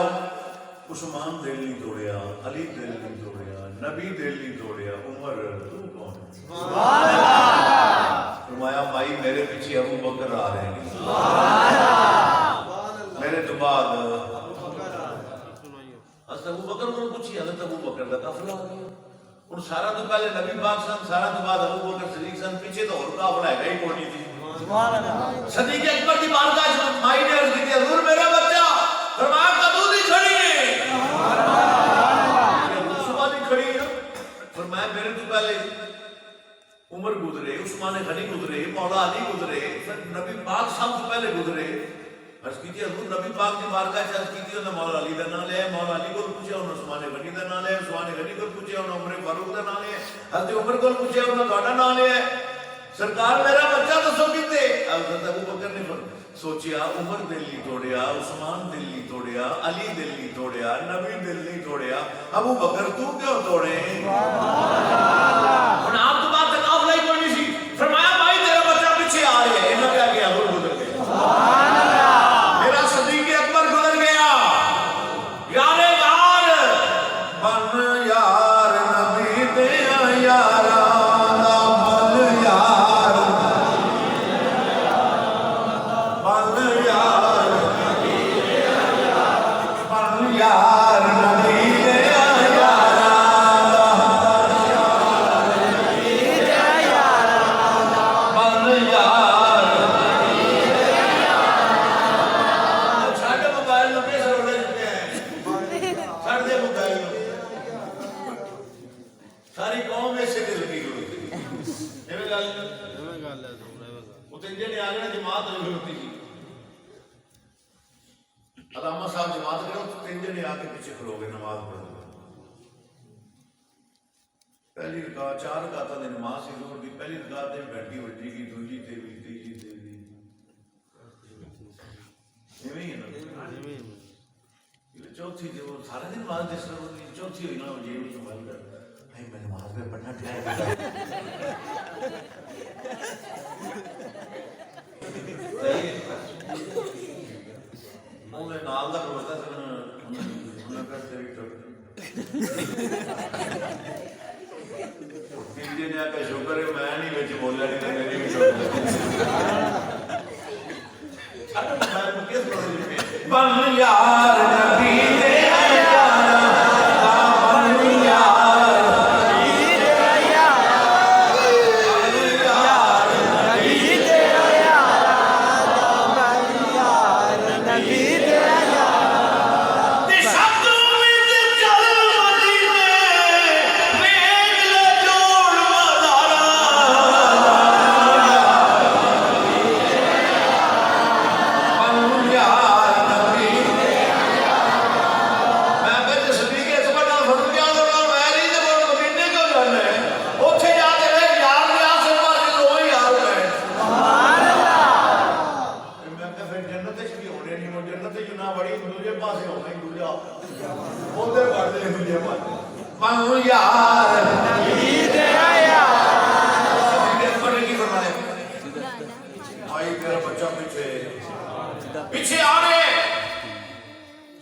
عثمان دل نہیں توڑیا، علی دل نہیں توڑیا، نبی دل نہیں توڑیا، عمر تو کون ہے؟ فرمایا بھائی میرے پیچھے ابو بکر آ رہے ہیں، میرے تو بعد حضرت ابو بکر کو پوچھی، حضرت ابو بکر کا قافلہ آ گیا، ان سارا تو پہلے نبی پاک سن، سارا تو بعد ابو بکر صدیق سن، پیچھے تو اور قافلہ ہے گئی کونی تھی۔ صدیق اکبر کی بارگاہ میں مائی نے عرض کی تھی حضور میرا بچہ، فرمایا کدوں دی کھڑی ہے؟ صبح دی کھڑی ہے، فرمایا میرے تو پہلے عمر گزرے، عثمان غنی گزرے، مولا علی گزرے، پھر نبی پاک سب سے پہلے گزرے۔ عرض کی تھی حضور نبی پاک کی بارگاہ سے عرض کی تھی انہیں مولا علی کا نام لیا، مولا علی کو پوچھا انہیں عثمان غنی کا نام لیا، عثمان غنی کو پوچھا انہیں عمر فاروق کا نام لیا، حضرت عمر کو پوچھا انہیں تھوڑا نام لیا، سرکار میرا بچہ تو سو کیتے؟ حضرت ابو بکر نے سوچیا عمر دل نہیں توڑیا، عثمان دل نہیں توڑیا، علی دل نہیں توڑیا، نبی دل نہیں توڑیا، ابو بکر تو کیوں توڑے؟ اور آپ تو بات تک آف لائی کرنی سی، فرمایا بھائی تیرا بچہ پیچھے آ رہے ہیں، انہوں کیا کیا حضور گزر گئے، میرا صدیق اکبر گزر گیا، یار یار بن یار نبی دیا یارا علامہ صاحب جماعت کرو تو تین جنے آ کے پیچھے کھلو گے نماز پڑھو گے، پہلی رکعت 4 رکعتاں دی نماز سی ظہر دی، پہلی رکعت تے گھنٹی وجی گی، دوجی تے بھی، تیجی تے بھی، ایویں ہی ہے نا، چوتھی جو سارے دن نماز جس طرح ہوتی چوتھی ہوئی نا یہ بھی سنبھال کر بھائی میں نماز میں پڑھنا ٹھہر میں نال دا کھڑوتا سن انہاں کا تیری ٹک تیجے نے آکا شکر ہے میں نہیں وچ بولیا نہیں تے میری بھی ٹک بن یار نبی دے یارا بن یار نبی دے یارا بن یار نبی دے یارا بن یار نبی دے یارا تے سب وچ چل مدینے ویکھ لے جوڑ مدارا بن یار نبی دے میں کہ صدیق اکبر نال فڑ گیا تو میں نہیں تے وہ مدینے کیوں جانا ہے اوتھے جا کے ایک یار نے آسے پاسے دو ہی یار ہے سبحان اللہ میں کہ پھر جنت وچ بھی ہونے نہیں وہ جنت وچ نہ بڑی دوسرے پاسے ہونا ہی دوجا اوتے بڑھدے دوسرے پاسے بن یار نبی دے یارا صدیق اکبر نے کی فرمایا آئی تیرا بچہ پیچھے آ رہے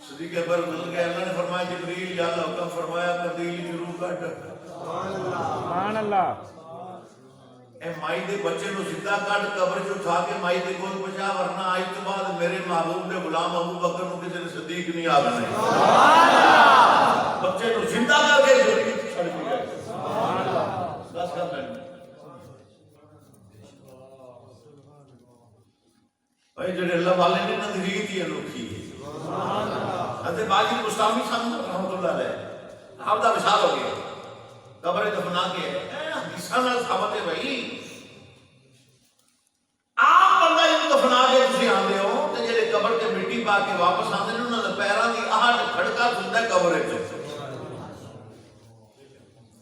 صدیق اکبر گزر گئے، اللہ نے فرمایا جبریل یا اللہ حکم فرمایا قندیل شروع کر سبحان اللہ اے مائی دے بچے نو زندہ کٹ قبر چ اٹھا کے مائی دے کول پہنچا، ورنہ آج تو بعد میرے محبوب دے غلام ابو بکر نو کسی نے صدیق نہیں آکھنا سبحان اللہ بچے نو زندہ کر کے زندگی چھڑ کے گئے سبحان اللہ بس کر لیں بھائی جڑے اللہ والے نے نظریت ہی انوکھی ہے سبحان اللہ حضرت باجی مستعمی صاحب رحمۃ اللہ علیہ آپ دا مثال ہو گیا قبر دفنا کے حدیثاں نال ثابت ہے بھائی آپ بندہ جب دفنا کے تسی آندے ہو تے جڑے قبر تے مٹی پا کے واپس آندے نے انہاں دے پیراں دی آہٹ کھڑکا سندا ہے قبر وچ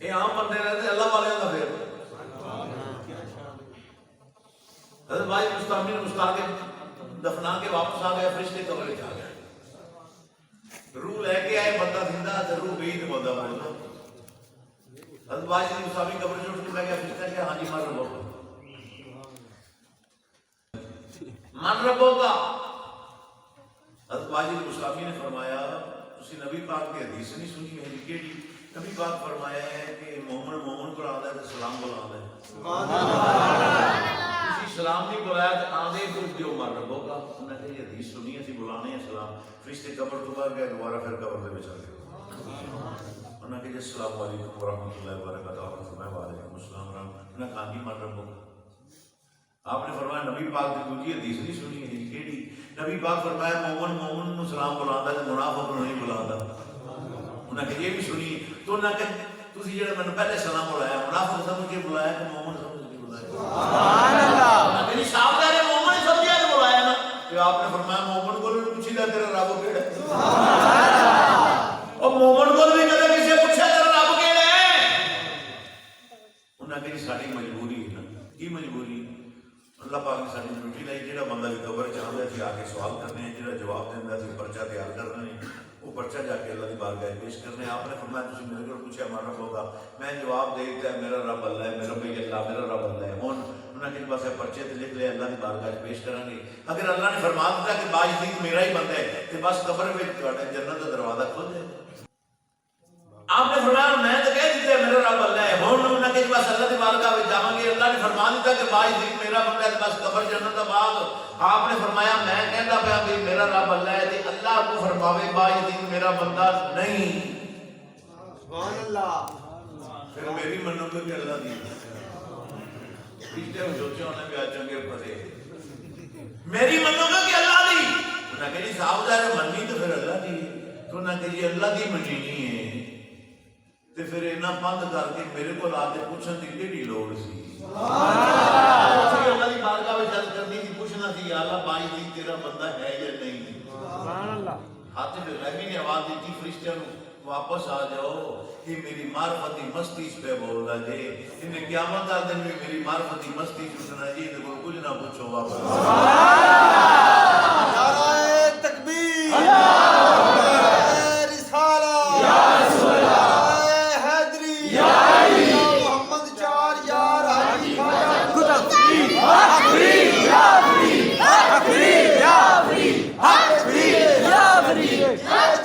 اے عام بندے رہندے اللہ والے دا پھر حضرت باجی مستعمی نے مستا کے دفنا کے واپس آ گیا، فرشتے قبر وچ آ گئے، روح لے کے آئے بندہ زندہ تے روح گئی تے بندہ مر گیا۔ حضرت باجی نے مساوی قبر سے اٹھ کے میں فرشتہ کہ ہاں جی من ربو کا من ربو کا حضرت واجد مصطفی نے فرمایا تسی نبی پاک کی حدیث نہیں سنی ہے کیڑی؟ نبی پاک فرمایا ہے کہ مومن مومن کو آندا ہے تو سلام بلانا ہے. سبحان اللہ. تسی سلام نہیں بلایا تو آندے کو دیو مار ربو کا. انہاں نے یہ حدیث سنی ہے سی بلانے ہیں سلام. فرشتے قبر تو باہر گئے دوبارہ پھر قبر دے وچ آ گئے. انہاں نے السلام علیکم ورحمۃ اللہ وبرکاتہ. آپ نے فرمایا وعلیکم السلام ورحمۃ اللہ. انہاں کہا جی مار ربو کا. آپ نے فرمایا نبی پاک کی دوسری حدیث نہیں سنی ہے کیڑی؟ نبی پاک فرمایا مومن مومن کو سلام بلاندا ہے منافق کو نہیں بلاندا. انہاں نے یہ بھی سنی تو انہاں کہ تسی جڑا میں پہلے سلام بلایا منافق سمجھ کے بلایا کہ مومن سمجھ کے بلایا؟ سبحان اللہ. انہاں کہ صاحب نے مومن سمجھ کے بلایا نا. کہ آپ نے فرمایا مومن کو بھی پوچھی دا تیرا رب کیڑا ہے؟ سبحان اللہ. اور مومن کو بھی کدے کسے پوچھا تیرا رب کیڑا ہے؟ انہاں کہ ساری مجبوری ہے نا. کی مجبوری؟ اللہ پاک نے ساری ڈیوٹی لائی. جہاں بندہ بھی قبر چاہتا ہے آ کے سوال کرنے ہیں, جہاں جواب دینا سی پرچہ تیار کرنا ہے, وہ پرچہ جا کے اللہ کی بارگاہ پیش کرنے. آپ نے فرمایا تسی میرے کو پوچھا ہمارا رب ہوگا, میں جواب دے دیتا ہے میرا رب اللہ ہے, میرا بھائی اللہ میرا رب اللہ ہے. ہوں انہوں نے بس پرچے تے لکھ لے اللہ کی بارگاہ پیش کریں گے. اگر اللہ نے فرما دیتا کہ باجدید میرا ہی بندہ ہے تو بس قبر میں جنت کا دروازہ کھل جائے. آپ نے فرمایا میں تو کہہ دیتا ہے میرا رب اللہ ہے. ہوں انہوں نے بس اللہ کی بارگاہ میں جاؤں گے. اللہ نے فرما دیتا کہ باجدید میرا بندہ ہے بس قبر جنت کا باغ. آپ نے فرمایا میں کہتا پیا کہ میرا رب اللہ ہے, اللہ کو فرماوے باجدید میرا بندہ نہیں. سبحان اللہ. پھر میری منو گے کہ اللہ دی پچھلے سوچے ہونے بھی آج چنگے پتے میری منو گے کہ اللہ دی. انہوں نے کہا جی صاحب ظاہر مننی تو پھر اللہ دی. تو انہوں نے کہا جی اللہ دی مننی نہیں ہے تو پھر اتنا بند کر کے میرے کو آ کے پوچھنے کی کیڑی لوڑ سی؟ اللہ کی بارگاہ میں جل کرنی تھی, پوچھنا تھی یا اللہ باجدید تیرا بندہ ہے یا نہیں. ہاتھ میں غیبی نے آواز دی تھی فرشتوں کو واپس آ جاؤ, یہ میری معرفتی مستی اس پہ بول رہا جی. انہیں قیامت کا دن میں میری معرفتی مستی پوچھنا جی تو کچھ نہ پوچھو واپس. نعرہ تکبیر, نعرہ رسالت, یا رسول اللہ, حیدری, یا علی, محمد چار یار حاجی خواجہ تکبیر, تکبیر, یا تکبیر, تکبیر, یا تکبیر, تکبیر, یا تکبیر,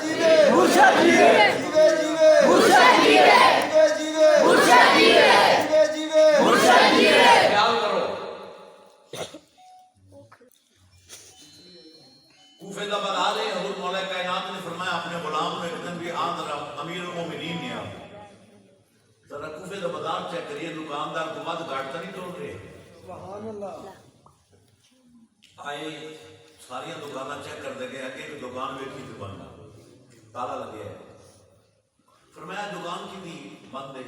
جیوے مرشد جیوے, جیوے جیوے مرشد جیوے, جیوے جیوے مرشد جیوے, جیوے جیوے مرشد جیوے. خیال کرو کوفے کا بازار ہے. حضور مولا کائنات نے فرمایا اپنے غلام میں ایک دن بھی امیر المومنین نے آپ ذرا کوفے کا بازار چیک کریے, دکاندار کو بعد گاٹ تو نہیں توڑ رہے. سبحان اللہ. آئے ساری دکانیں چیک کرتے گئے کہ ایک دکان ویکھی تو بند تالا لگے ہے. فرمایا دکان کی تھی بند ہے.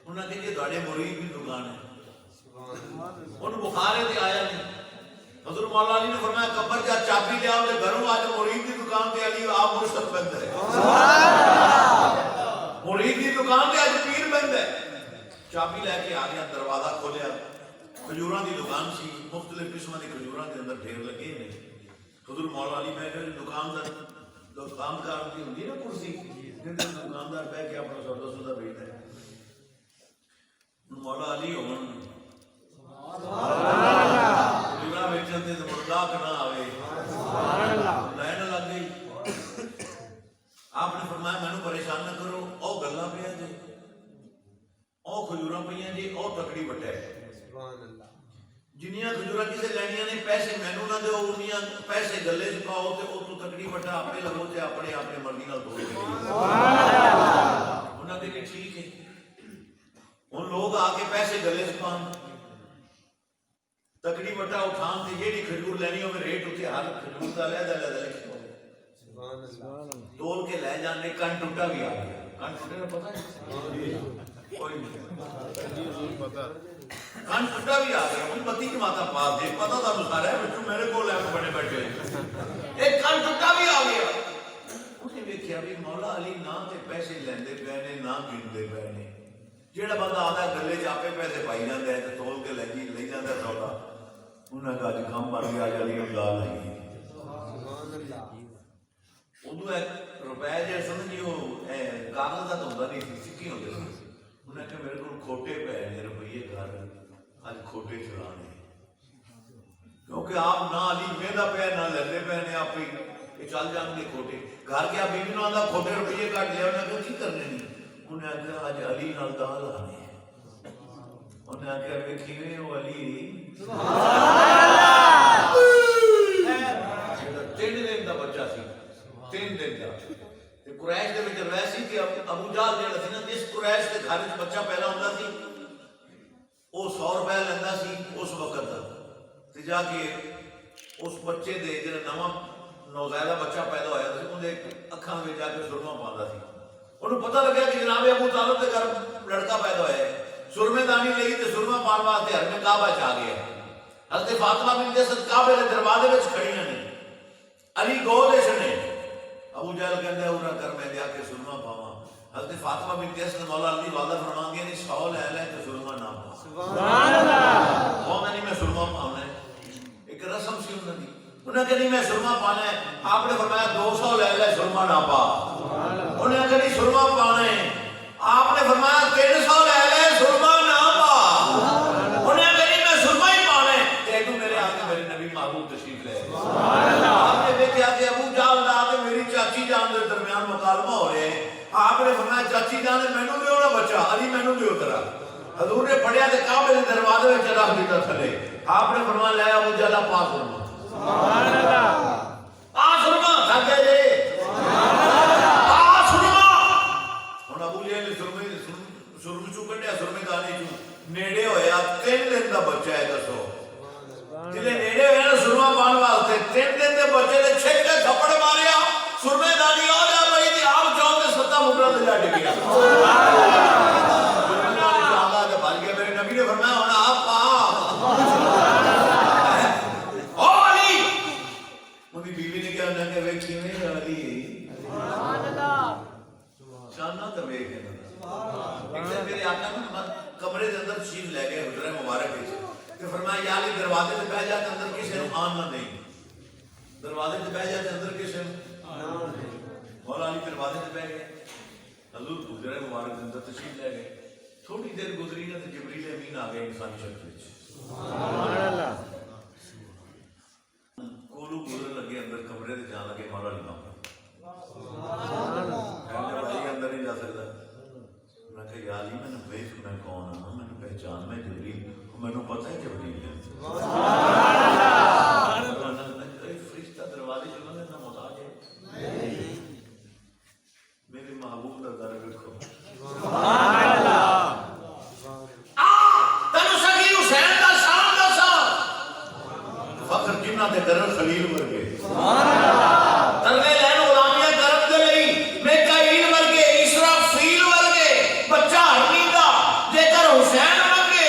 انہوں نے کہا کہ مرید کی دکان ہے. ان بخار ہے آیا نہیں. حضور مولا علی نے فرمایا قبر جا چابی لے آؤ گھروں آج مرید کی دکان تے علی آپ مرشد بند ہے. مرید کی دکان تے آج پیر بند ہے. چابی لے کے آ گیا, دروازہ کھولیا, کھجوراں دی دکان سی, مختلف قسماں دی کھجوراں دے اندر ڈھیر لگے نے. حضور مولا علی میں کہ دکاندار کی ہوندی نا کرسی دکاندار بیٹھ کے اپنا سودا سودا بیچتا ہے. مولا علی ہون کھجوراں بیچن تے مردہ نہ آوے لائن لگ گئی. آپ نے فرمایا مینوں پریشان نہ کرو, او گلاں پیا جی, او کھجوراں پیاں جی, او تکڑی وٹا ہے. سبحان اللہ. جنیاں کھجوراں کسے لینیاں نے پیسے مینوں نہ دیو, انیاں پیسے گلے چ پاؤ تے او تو تکڑی وٹا اپنے لگو تے اپنے مرضی نال توڑ دے. انہاں نے کہ ٹھیک ہے. ہن لوگ آ کے پیسے گلے چ پان, تکڑی وٹا اٹھان تے جیڑی کھجور لینی ہوے ریٹ اوتے ہر کھجور دا علیحدہ علیحدہ لکھیا ہوے. سبحان اللہ. تول کے لے جانے کن ٹوٹا بھی آ گیا. کن ٹوٹے کا پتہ ہے کوئی نہیں کن ٹوٹا بھی آ گیا. ان پتی کی ماتا پاس دے پتہ تھا سارا ہے بچوں میرے کو لے کے بڑے بیٹھے ایک کن ٹوٹا بھی آ گیا. انہیں دیکھیا بھی مولا علی نہ تے پیسے لیندے پے نے نہ گندے پے نے. جیڑا بندہ آتا گلے چ آپے پیسے پائی جاندے ہے تے تول کے لے جاندا سودا. انہاں دا اج کم بن گیا جڑی گل آئی. سبحان اللہ. ادو ایک روپے جی سمجھیو کاغذ کا تو ہوتا نہیں سی, سکے ہوتے سی. انہیں کہ میرے کو کھوٹے پے نے روپیے گھر اج کھوٹے چلانے, کیونکہ آپ نہ علی وہدا پیا نہ لیندے پے نے, آپ یہ چل جان گے کھوٹے. گھر گیا بیوی نو آندا کھوٹے روپیے کٹ لیا. انہیں کہا کی کرنے نہیں؟ انہیں آخیا اج علی نال دال آنے. انہیں آخیا ویکھی وہ علی 3 دن کا بچہ سی, 3 دن کا. قریش دے وچ رہ سی کہ ابو جہل جڑا سی نا, جس قریش دے گھر وچ بچہ پیدا ہوندا سی وہ 100 روپے لیندا سی اس وقت دا. تے جا کے اس بچے دے جڑا نواں نوزائیدہ بچہ پیدا ہویا سی اون دے اکھاں وچ جا کے سرما پاندا سی. انہوں پتہ لگیا کہ جناب ابو طالب دے گھر لڑکا پیدا ہویا ہے. سرمے دانی لئی تے سرما پان واسطے حرم کعبہ چ آ گیا. حضرت فاطمہ بنت اسد کعبے دے دروازے وچ کھڑیاں نے, علی گود وچ نے. ابو جہل کہندا ہے اوناں کر میں جا کے سرما پاواں. حضرت فاطمہ بنت اسد مولا علی والدہ فرماندی نے 100 لے لے تے سرما نہ پا. سبحان اللہ. وہ نہیں میں سرما پاونا ہے, ایک رسم سی انہاں دی. انہاں کہ نہیں میں سرما پانا ہے. آپ نے فرمایا 200 لے لے سرما نہ پا. انہاں کہ نہیں سرما پانا ہے. آپ نے فرمایا 300 لے لے سرما نہ پا. انہاں کہ نہیں میں سرما ہی پانا ہے. تے تو میرے آگے میرے نبی محبوب تشریف لے. سبحان اللہ. آپ نے دیکھا کہ ابو جہل دا تے میری چاچی جان دے درمیان مکالمہ ہو رہے ہیں. آپ نے فرمایا چاچی جان نے مینوں دیو نا بچہ, علی مینوں دیو تیرا. حضور نے پڑھیا تے کعبے دے دروازے وچ رکھ دیتا تھلے. آپ نے فرمایا لے ابو جہل پا سرما. سبحان اللہ. پا سرما تھکے جے. پا سرما. ہن ابو جہل سرما چوں کڈیا سرمے دانی چوں نیڑے ہویا 3 دن دا بچہ ہے. دسو جلے نیڑے ہویا نا سرما پان واسطے 3 دن دے بچے نے چھک کے تھپڑ ماریا. سرمے دانی آ جا پئی تے آپ چاہو تے 7 مٹرا تے جا ڈگیا. میرے نبی نے فرمایا ہونا آپ پا. او علی. انہی بیوی نے کیا انہوں نے ویکھی میں علی شانہ تے ویکھ ہے. ایک دن میرے آقا نے کمرے دے اندر تشریف لے گئے حجرہ مبارک وچ تے فرمایا یا علی دروازے تے بیٹھ جا تے اندر کسے نوں آن نہ دیں. دروازے تے بیٹھ جا تے اندر کسے نوں. مولا علی دروازے تے بیٹھ گئے. حضور حجرہ مبارک دے اندر تشریف لے گئے. تھوڑی دیر گزری نا تو جبریل امین آ گئے انسانی شکل وچ. سبحان اللہ. کولو گزرن لگے اندر کمرے تے جان لگے مولا علی نام. سبحان اللہ. بھائی اندر نہیں جا سکتا. میں کہ یا علی میں نے ویکھ میں کون ہوں, میں نے پہچان میں جبریل, میں نے پتہ ہے جبریل ہے. سبحان اللہ. فرشتہ دروازے جو نے نہ محتاج ہے. میرے محبوب دا در ویکھو. سبحان اللہ. فخر جنہ دے کرن خلیل ورگے. سبحان اللہ. ترلے لین غلامیاں کرن دے لئی میکائیل ورگے, اسرافیل ورگے بچہ ہرنی دا جے کر حسین ورگے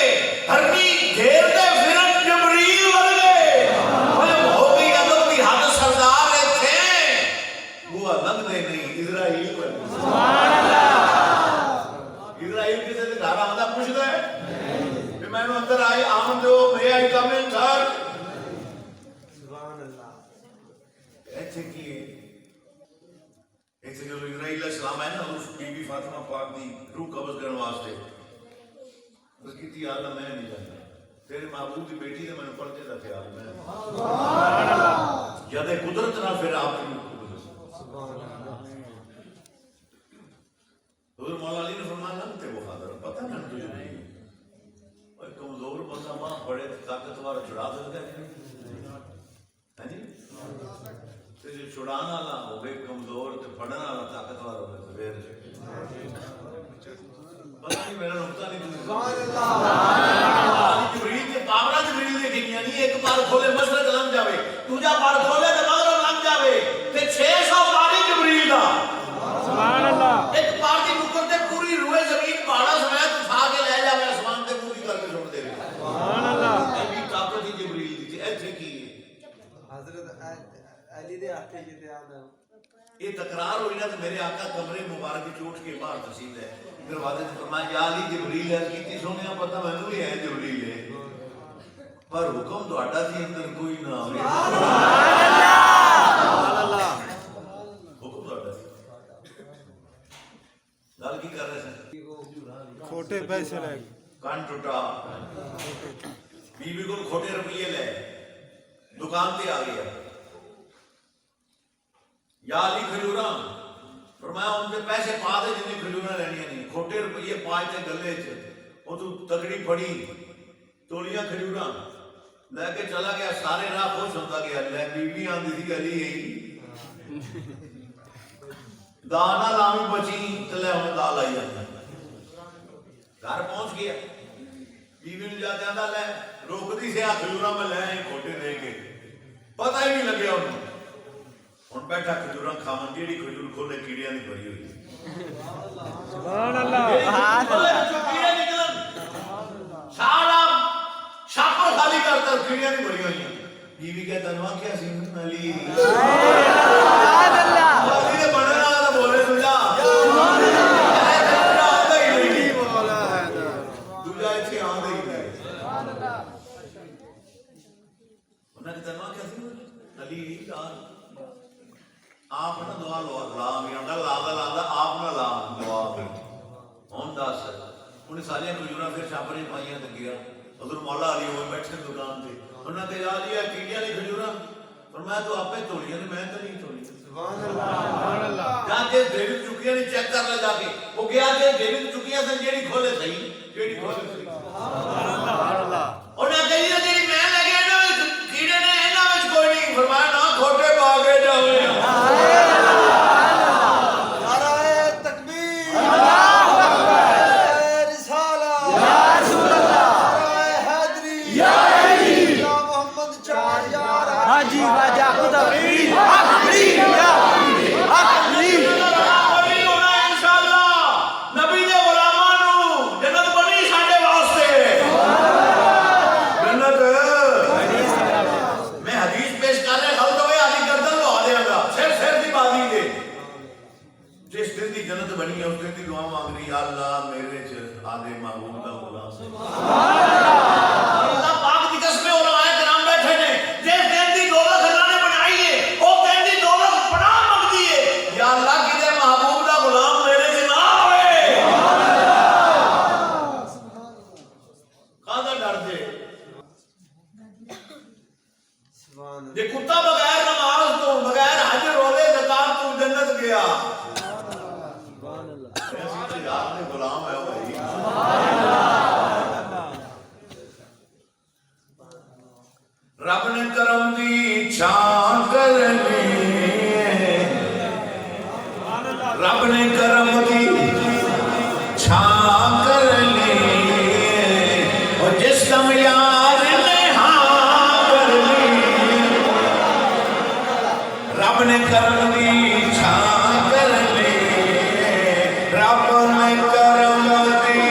ہرنی گھیر دے پھرن جبریل ورگے. ہو گئی ادب دی حد سردار تھے وہ لگ دے نہیں اسرائیل ورگے. سبحان اللہ. اسرائیل کسے دے گھر آندا پوچھدا ہے کہ میں اندر آئی آمن دو میں آئی کم ان سر. ایتھے کی ایتھے جو اسرائیل علیہ السلام ہے نا اس بی بی فاطمہ پاک دی روح قبض کرنے واسطے اس کی تھی اللہ میں نہیں جانتا تیرے محبوب دی بیٹی نے میں نے پڑھتے تھا خیال میں. سبحان اللہ. جدے قدرت نہ پھر آپ کی حضور مولا علی نے فرمایا نہ تے وہ حاضر پتہ نہ تجھے نہیں اور کمزور بندہ ماں بڑے طاقتور چھڑا سکتا ہے جی. جو چھڑانا والا ہوگے کمزور تو پڑھنا والا طاقتور ہوگے تو پھر پتہ نہیں میرا نقطہ نہیں. جبریل کے پاورا جبریل دے گنیاں نہیں. ایک بار کھولے مشرق لنگ جاوے, دوجا بار کھولے تے مغرب لنگ جاوے تے 600 باری جبریل دا. سبحان اللہ. ایک بار دی مکر تے پوری روئے زمین پہاڑا سمیت اٹھا کے لے جاوے آسمان تے پوری کر کے چھوڑ دے. سبحان اللہ. ایسی طاقت ہی جبریل دی تھی. ایتھے کی حضرت علی دے آتے جی تے آنا یہ تکرار ہوئی نا تو میرے آقا کمرے مبارک کی چوٹ کے باہر تشریف ہے. دروازے سے فرمایا یا علی جبریل ہے کیتی سونیا پتہ مینوں بھی ہے جبریل ہے پر حکم تہاڈا سی اندر کوئی نہ ہوے. سبحان اللہ. حکم تہاڈا سی. گل کی کر رہے تھے کھوٹے پیسے لے کان ٹوٹا. بیوی کو کھوٹے روپیے لے دکان تے آ گیا. یا علی کھجورا فرمایا ان کے پیسے پا دے جنہیں کھجورا لینی نہیں کھوٹے روپیے پانچ تے گلے چ وہ تو تگڑی پھڑی تولیاں کھجورا لے کے چلا گیا سارے راہ خوش ہوتا گیا لے بیوی آندی تھی علی ہے دانا لامی بچی چلے ہمیں دال آئی جاتا گھر پہنچ گیا بیوی نے جاتے آدھا لے روک دی سے آ کھجورا میں لے ہیں کھوٹے دے کے پتہ ہی نہیں لگیا انہوں ان بیٹھا کھجورا کھاون جیڑی کھجور کھولے کیڑیاں نہیں بھری ہوئی سبحان اللہ کیڑے نکلن سارا شاپر خالی کرتا کیڑیاں نہیں بھری ہوئی بیوی کہتا نوا کیا سی علی سبحان اللہ علی نے بڑھنا والا بولے تجا تجا ایتھے آندے ہی نہیں انہاں نے تنوا کیا سی علی یار آپ نہ دعا لا بھی آندا لا آپ نہ لا دعا بھی ہن دس انہیں ساری کھجوراں پھر چھاپری پائیاں تے گیا حضور مولا علی ہوئے بیٹھے دکان تے انہاں نے کہا علی کیڑیاں دی کھجوراں فرمایا تو آپے توڑیاں نے میں تے نہیں توڑی سبحان اللہ جا کے دل چکیاں نہیں چیک کر لے جا کے وہ گیا کہ دل چکیاں سے جیڑی کھولے صحیح جیڑی کھولے صحیح سبحان اللہ انہاں کہی جیڑی میں لگے نا کیڑے نے انہاں وچ کوئی نہیں فرمایا نہ کھوٹے باگے جاوے حاجی واجہ خدا فرید فرید فرید انشاءاللہ نبی دے غلاماں نو جنت بنی ساڈے واسطے جنت میں حدیث پیش کر رہا غلط ہوئے علی گردن لوا دیا گا سر دی بازی دے جس دن دی جنت بنی ہے اس دن دی دعا مانگ رہی یا اللہ میرے چ آدھے محبوب دا غلام سبحان اللہ اللہ پاک دی قسم علماء کرام بیٹھے نے جس دن دی دولت اللہ نے بنائی ہے او دن دی دولت پناہ مانگدی ہے یا اللہ کدے محبوب دا غلام میرے چ نہ ہوئے کادا ڈر دے سبحان جے کتا بغیر نماز تو بغیر حج روزے زکات تو جنت گیا سبحان اللہ ایسی یار نے غلام ہے بھائی رب نے کرم دی چھان کرنی رب نے کرم دی چھان کرنی اور جس دم یار نے ہاں کرنی رب نے کرم دی چھان کرنی رب نے کرم دی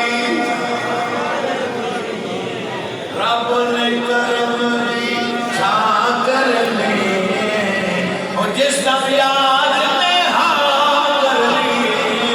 رب نے کرم دی چھان کرنی اور جس دم یاد نے ہاں کرنی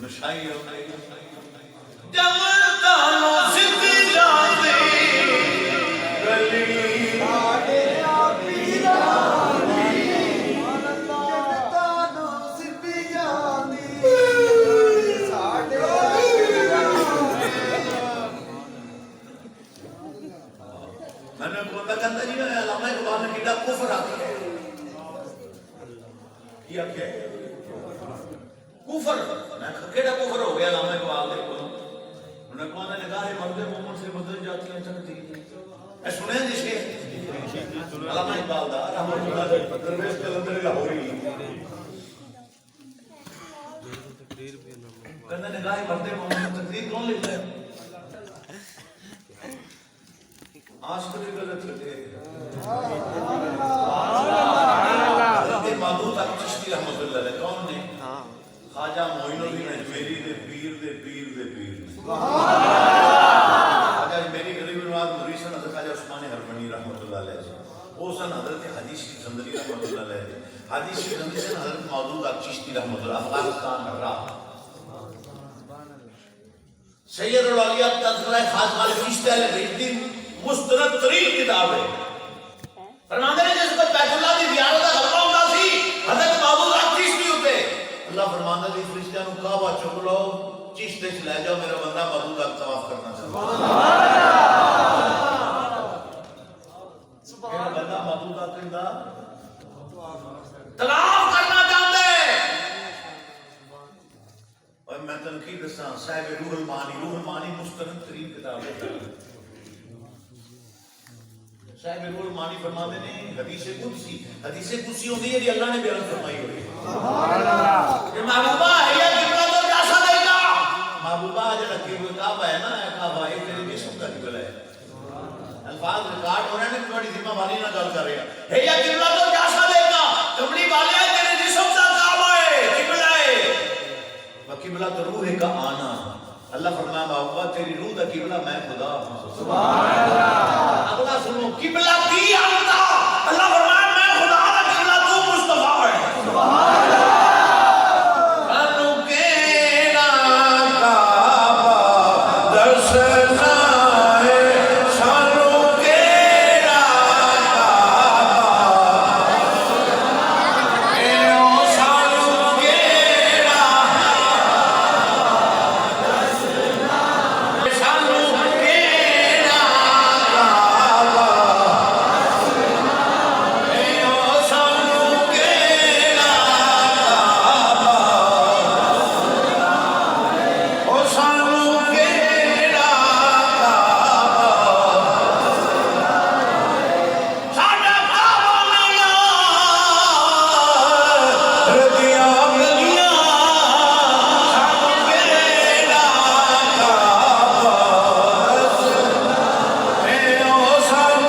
نشائی ہو گئی جمتانو سدھی جاندی گلی ساڈے آپی جاندی جنتانو سدھی جاندی ساڈے آپی جاندی میں نے بندہ کہتا جی علامہ اقبال نے کیڑا کفر آکھیا ہے کیا کیا ہے کفر میں کیڑا کفر ہو گیا علامہ اقبال دے کول انہوں نے کہا نگاہ مرد مومن سے بدل جاتی ہیں چکتی اے سنے جی شیخ علامہ اقبال دا رحمۃ اللہ علیہ درویش کلندر لاہوری کہنا نگاہ مرد مومن سے تقریر کون لکھتا ہے عاشق کی غلط لگے حضرت معبود چشتی رحمۃ اللہ علیہ کون نے خواجہ معین الدین اجمیری دے پیر دے پیر دے پیر خواجہ اجمیری غریب نواز مریسن حضرت خواجہ عثمان ہرمنی رحمۃ اللہ علیہ وہ سن حضرت حدیث کی زندگی رحمۃ اللہ علیہ حدیث کی زندگی سن حضرت معبود چشتی رحمۃ اللہ افغانستان رہا سید الاولیاء تذکرہ خاص مال چشتی علیہ مستند ترین کتاب ہے فرماندے نے جس کو بیت اللہ دی زیارت دا غلبہ ہوندا سی حضرت معبود چشتی ہوتے اللہ فرماندا دی فرشتیاں نو کعبہ چک لو چشتے چ لے جاؤ میرا بندہ معبود کا طواف کرنا چاہتا سبحان اللہ میرا بندہ معبود کا کیندا طواف کرنا چاہتا ہے اور میں تنقید دساں صاحب روح المعانی مستند ترین کتاب ہے صاحب روح المعانی فرماتے ہیں حدیث قدسی ہوتی ہے یہ اللہ نے بیان فرمائی ہوئی ہے کہ محبوبہ ہے یا قبلہ تو جیسا دے گا محبوبہ جڑا قبلہ کعبہ ہے نا کعبہ ہے تیرے جسم کا قبلہ ہے الفاظ ریکارڈ ہو رہے ہیں کہ بڑی ذمہ والی نہ گل کر رہے ہیں ہے یا قبلہ تو جیسا دے گا کملی والے ہے تیرے جسم کا کعبہ ہے قبلہ ہے وقبلہ تو روح کا آنا اللہ فرمایا محبوبہ تیری روح دا قبلہ میں خدا سبحان اللہ اگلا سنو قبلہ کی آتا اللہ فرمایا میں خدا دا قبلہ تو مصطفیٰ ہے سبحان اللہ انو کیڑا کعبہ درسنا ہے سانو کیڑا کعبہ اے او سانو کیڑا سانو کیڑا کعبہ اے او سانو کیڑا کعبہ او سانو کیڑا کعبہ ساڈا کعبہ نیا ردیاں گلیاں سانو کیڑا کعبہ اے او سانو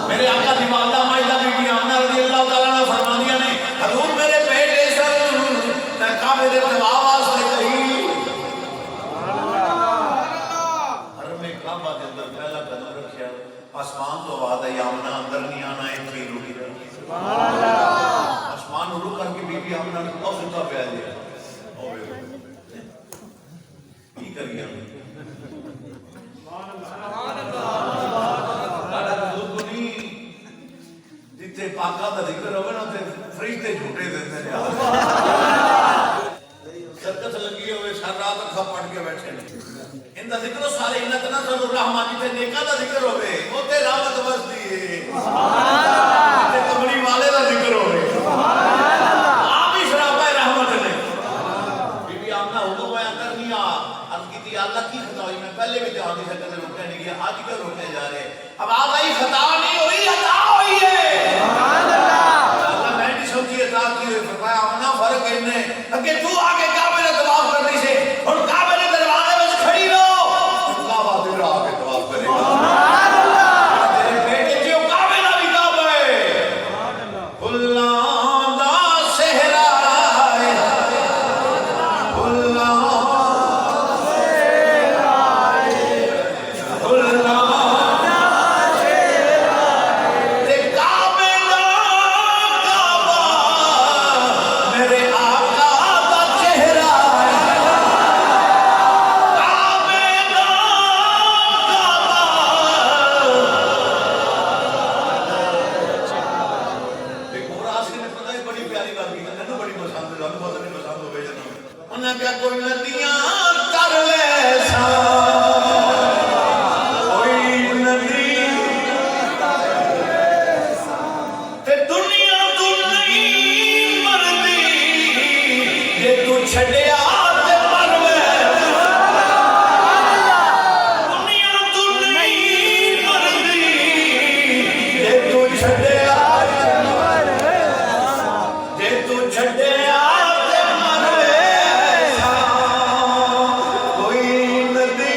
میرے آقا دی والدہ مائدہ بی بی آمنہ رضی اللہ تعالیٰ نے فرمانیاں نے حضور میرے بیٹے سن میں کعبے دے طواف واسطے گئی حرم کعبہ دے اندر پہلا قدم رکھیا آسمان تو آواز ہے آمنہ اندر نہیں آنا ہے پھر روکی آسمان رو کر کے بی بی آمنہ نے بہت ستا پہ دیا کی کریا لاڑا حضور کو نہیں جتنے پاکا دا ذکر ہوگا نا تے فرشتے جھوٹے دیتے ہیں سرکت لگی ہوئے سر رات اکھا پڑھ کے بیٹھے ان دا ذکر سارے انت نہ سنو رحمان جتے نیکا دا ذکر ہوئے ہوتے رحمت بستی ہے جتے کمری والے دا ذکر ہوئے آپ ہی شرابہ رحمت نے بی بی آمنہ حکم ہویا کرنی عرض کی تھی اللہ کی خطا ہوئی میں پہلے بھی جہاں دی شکل روکنے نہیں گیا آج کیوں روکنے جا رہے اب آپ آئی خطا نہیں ہوئی عطا ہوئی ہے اللہ میں نہیں سوچی عطا کی ہوئی فرمایا آمنہ فرق کرنے اگر تو آگے کعبے نے طواف کرنی سے اور کعبے نے دروازے میں کھڑی رہو کعبہ تیرا آگے طواف کرے گا تیرے بیٹے جو کعبے نہ بھی کعبہ ہے اللہ دا صحرا ہے اللہ تے کعبے دا کعبہ انہیں کیا کوئی ندیاں کر لے سا کوئی ندی تے دنیا تو نہیں مرتی جے تو چھڈیا تے مر ویسا دنیا تو نہیں مرتی جے تو چھڈیا جے تو چھڈیا تے مر ویسا کوئی ندی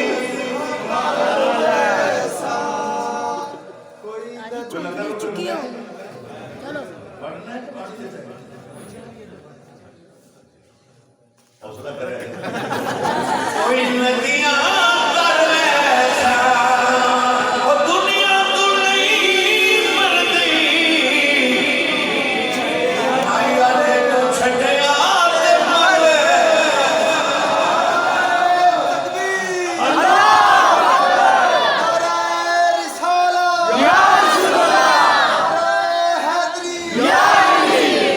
حوصلہ کرے کوئی ندیاں کر ویسا وہ دنیا تو نہیں مرتی آئی آلے تو چھڈیا تے مر نعرہ رسالہ نعرہ حیدری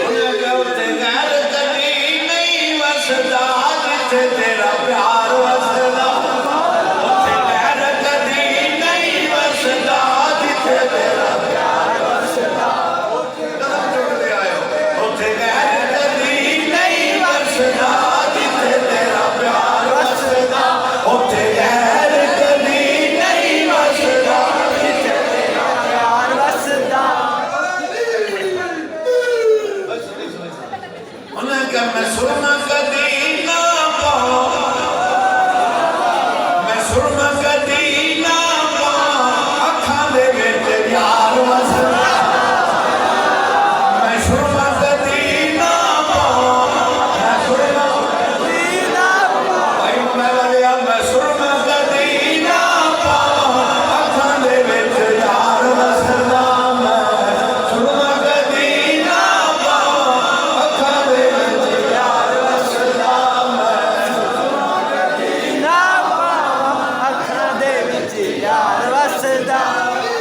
انہیں کہ اتنے غیر کبھی نہیں وسدا جتھے تیرا پیار وسدا اتنے غیر کبھی نہیں وسدا جتھے تیرا پیار وسدا قدم چکتے آئے ہو اتنے غیر کبھی نہیں وسدا جتھے تیرا پیار وسدا اتنے غیر کبھی نہیں وسدا جتھے تیرا پیار وسدا انہیں کہ میں سرما کدی نہ پاؤں میں سرما کدی نہ پاؤں اکھاں دے وچ یار وسدا میں سرما کدی نہ پاؤں میں سرما کدی نہ پاؤں بھائی میں بولیا میں سرما کدی نہ پاؤں اکھاں دے وچ یار وسدا میں سرما کدی نہ پاؤں اکھاں دے وچ یار وسدا میں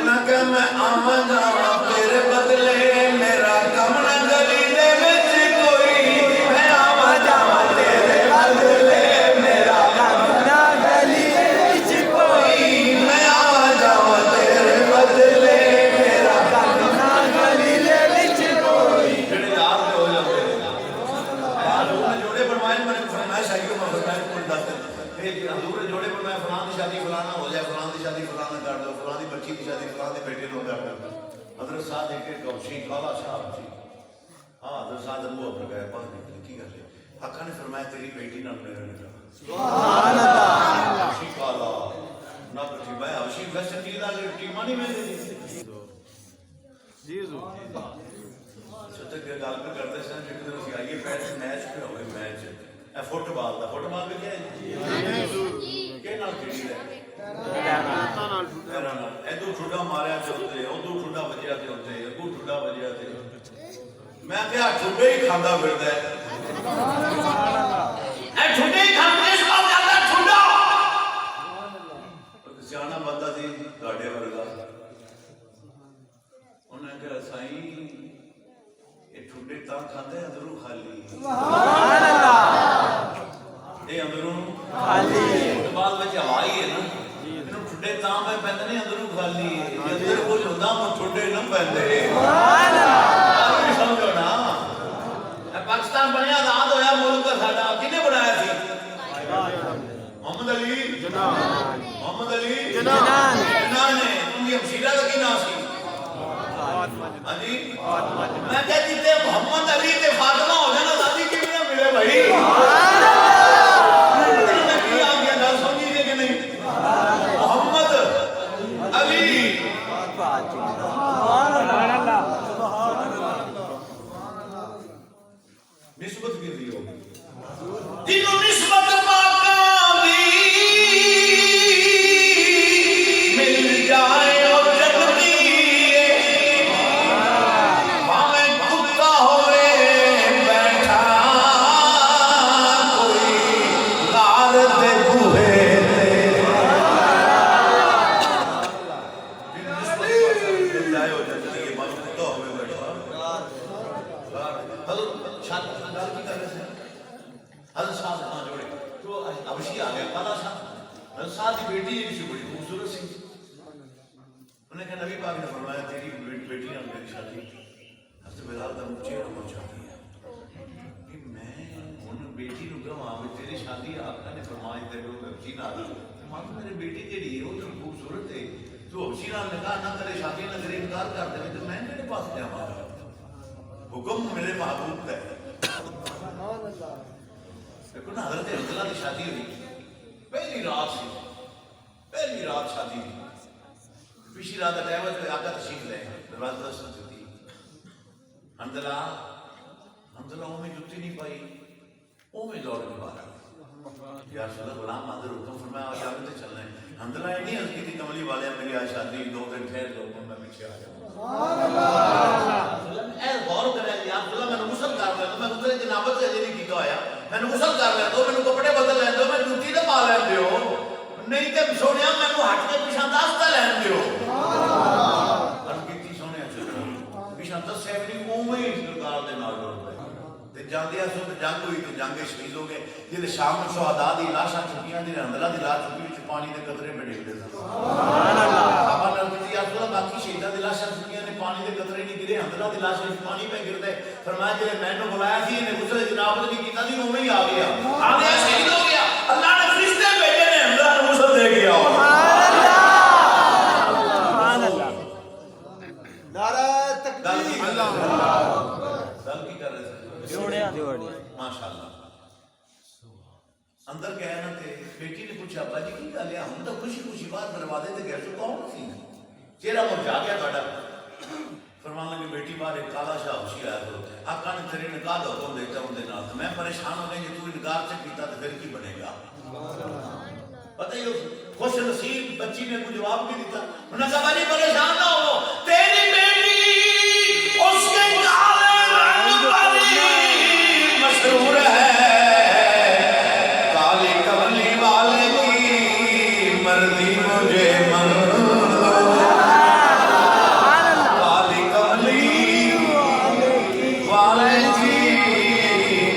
نہ کہ میں آواں جاواں تیرے بدلے میرا کم نہ گلی دے وچ کوئی میں آواں جاواں تیرے بدلے میرا کم نہ گلی وچ کوئی میں آواں جاواں تیرے بدلے میرا کم نہ گلی وچ کوئی جڑے یار ہو جاندے حضور نے جوڑے بنوائے میں نے فرمایا شاہیوں میں فرمایا کوئی دس دن حضور نے جوڑے بنوائے فلاں دی شادی فلانا ہو جائے فلاں دی شادی فلانا کر دو فلاں دی بچی دی شادی فلاں دے بیٹے نو کر دو حضرت صاحب ایک گوشی کالا صاحب جی ہاں حضرت صاحب ابو ابر گئے پاک نکلی کی کر رہے حقا نے فرمایا تیری بیٹی نہ میرا نکلا سبحان اللہ گوشی کالا نہ بچی میں حوشی ویسے تیرا ٹیمہ نہیں میں دے دی چھتے کے گال پہ کرتے سن جب دن اسی آئیے میچ پہ ہوئے میچ اے فٹ بال دا فٹ بال پہ کیا ہے کہ نال کھیڑی ہے ادو ٹھڈا ماریا چلتے ادو ٹھڈا بجیا چلتے اگو ٹھڈا بجیا تے میں کہا ٹھڈے ہی کھاندا پھردا ہے اے ٹھڈے ہی کھاندا اس بات زیادہ ٹھڈا سیانا بندہ سی گاڑے ورگا انہیں کہا سائیں یہ ٹھڈے تاں کھاندے اندروں خالی یہ اندروں خالی بعد میں ہوائی ہے نا انہوں ٹھڈے تاں میں پیندے نہیں اندروں خالی اندر کچھ ہوندا میں ٹھڈے نہ پیندے سمجھو نا پاکستان بنیا آزاد ہویا ملک ساڈا کنے بنایا سی محمد علی جنان محمد علی جنان نے ان کی ہمشیرہ کا کی نام سی ہاں جی میں کہتی تھے محمد علی تے فاطمہ ہو جانا دادی کی بھی نہ ملے بھائی میں کی آ گیا گل سمجھی گے کہ نہیں محمد علی نسبت کی دی ہوگی جنہوں نسبت پاکاں دی مل جائے اور جنتی بھاویں کتا ہوئے بیٹھا کوئی غار دے بوہے تے نسبت پاکاں مل جائے اور جنتی بھاویں کتا ہوئے بیٹھا حضرت شان کی کر رہے ہیں حضرت صاحب ہاں جوڑے تو حبشی آ گیا پالا صاحب حضرت صاحب کی بیٹی یہ بڑی خوبصورت سی انہوں نے کہا نبی پاک نے فرمایا تیری بیٹی نے میری شادی حضرت بلال کا چہرہ پہنچا دیا کہ میں ان بیٹی نو کہاں تیری شادی آقا نے فرمایا تیرے لوگ حبشی نہ ماں تو میری بیٹی تیری ہے وہ تو خوبصورت ہے تو حبشی نال نکاح نہ کرے شادی نہ کرے انکار کر دے تو میں میرے پاس جاواں حکم میرے محبوب کا ہے دیکھو نا حضرت عبداللہ کی شادی ہوئی پہلی رات شادی ہوئی پچھلی رات کا ٹائم ہے آقا تشریف لے دروازہ دستک دیتی حنظلہ وہ میں جتی نہیں پائی وہ میں دوڑ کے باہر یا رسول اللہ غلام حاضر حکم فرمایا آج آگے سے چلنا ہے حنظلہ یہ نہیں ہنس کی تھی کملی والے میری آج شادی 2 دن ٹھہر دو میں پیچھے آ جاؤں اے غور کرے یا رسول اللہ میں غسل کر لیں تو میں غسل جنابت سے نہیں کیتا ہویا میں غسل کر لیں تو میں کپڑے بدل لیں تو میں جوتی نہ پا لیں دیو نہیں تے سونیا میں ہٹ کے پیچھے دستا لیں دیو عرض کیتی سونیا پیچھے دس ہے بھی اوویں ہی سرکار دے نال ڈر پے تے جاندے اسو تے جنگ ہوئی تے جنگ شہید ہو گئے جے شام نو شہداء دی لاشاں چھپیاں دی حنظلہ دی لاش چھپی وچ پانی دے قطرے میں ڈگدے سن سبحان اللہ صحابہ نے کہا یا رسول اللہ باقی شہیداں دی لاشاں چھپیاں نے پانی دے قطرے نہیں گرے حنظلہ دی لاش وچ پانی پہ گردے فرمایا جے میں نے بلایا سی نے غسل جنابت نہیں کیتا سی اوویں ہی آ گیا شہید ہو گیا اللہ نے فرشتے بھیجے نے حنظلہ نو غسل دے گیا سبحان اللہ نعرہ تکبیر اللہ دل کی کر رہے جوڑیا ماشاءاللہ اندر گئے نا تے بیٹی نے پوچھا ابا جی کی گل ہے ہم تو خوشی خوشی بات دروازے تے گئے تو کون سی چہرہ مرجھا گیا تہاڈا فرمان لگے بیٹی باہر ایک کالا شاہ حبشی آیا تو آقا نے تیرے نکاح دا حکم دیتا ہوں دے نال میں پریشان ہو گئی جے تو انکار سے کیتا تو پھر کی بنے گا پتہ ہی خوش نصیب بچی نے کوئی جواب نہیں دیتا انہوں نے کہا جی پریشان نہ ہو تیری بیٹی اس کے کالے رنگ والی مشہور ہے کالی کملی والے کی مرضی مجھے کالی کملی والے کی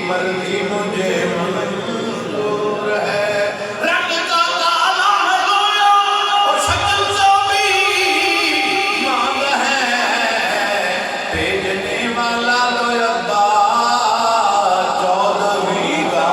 مرضی مجھے منظور ہے رنگ کا کالا ہے گویا اور شکل کا بھی مانگ ہے بھیجنے والا تو ابا چودھویں کا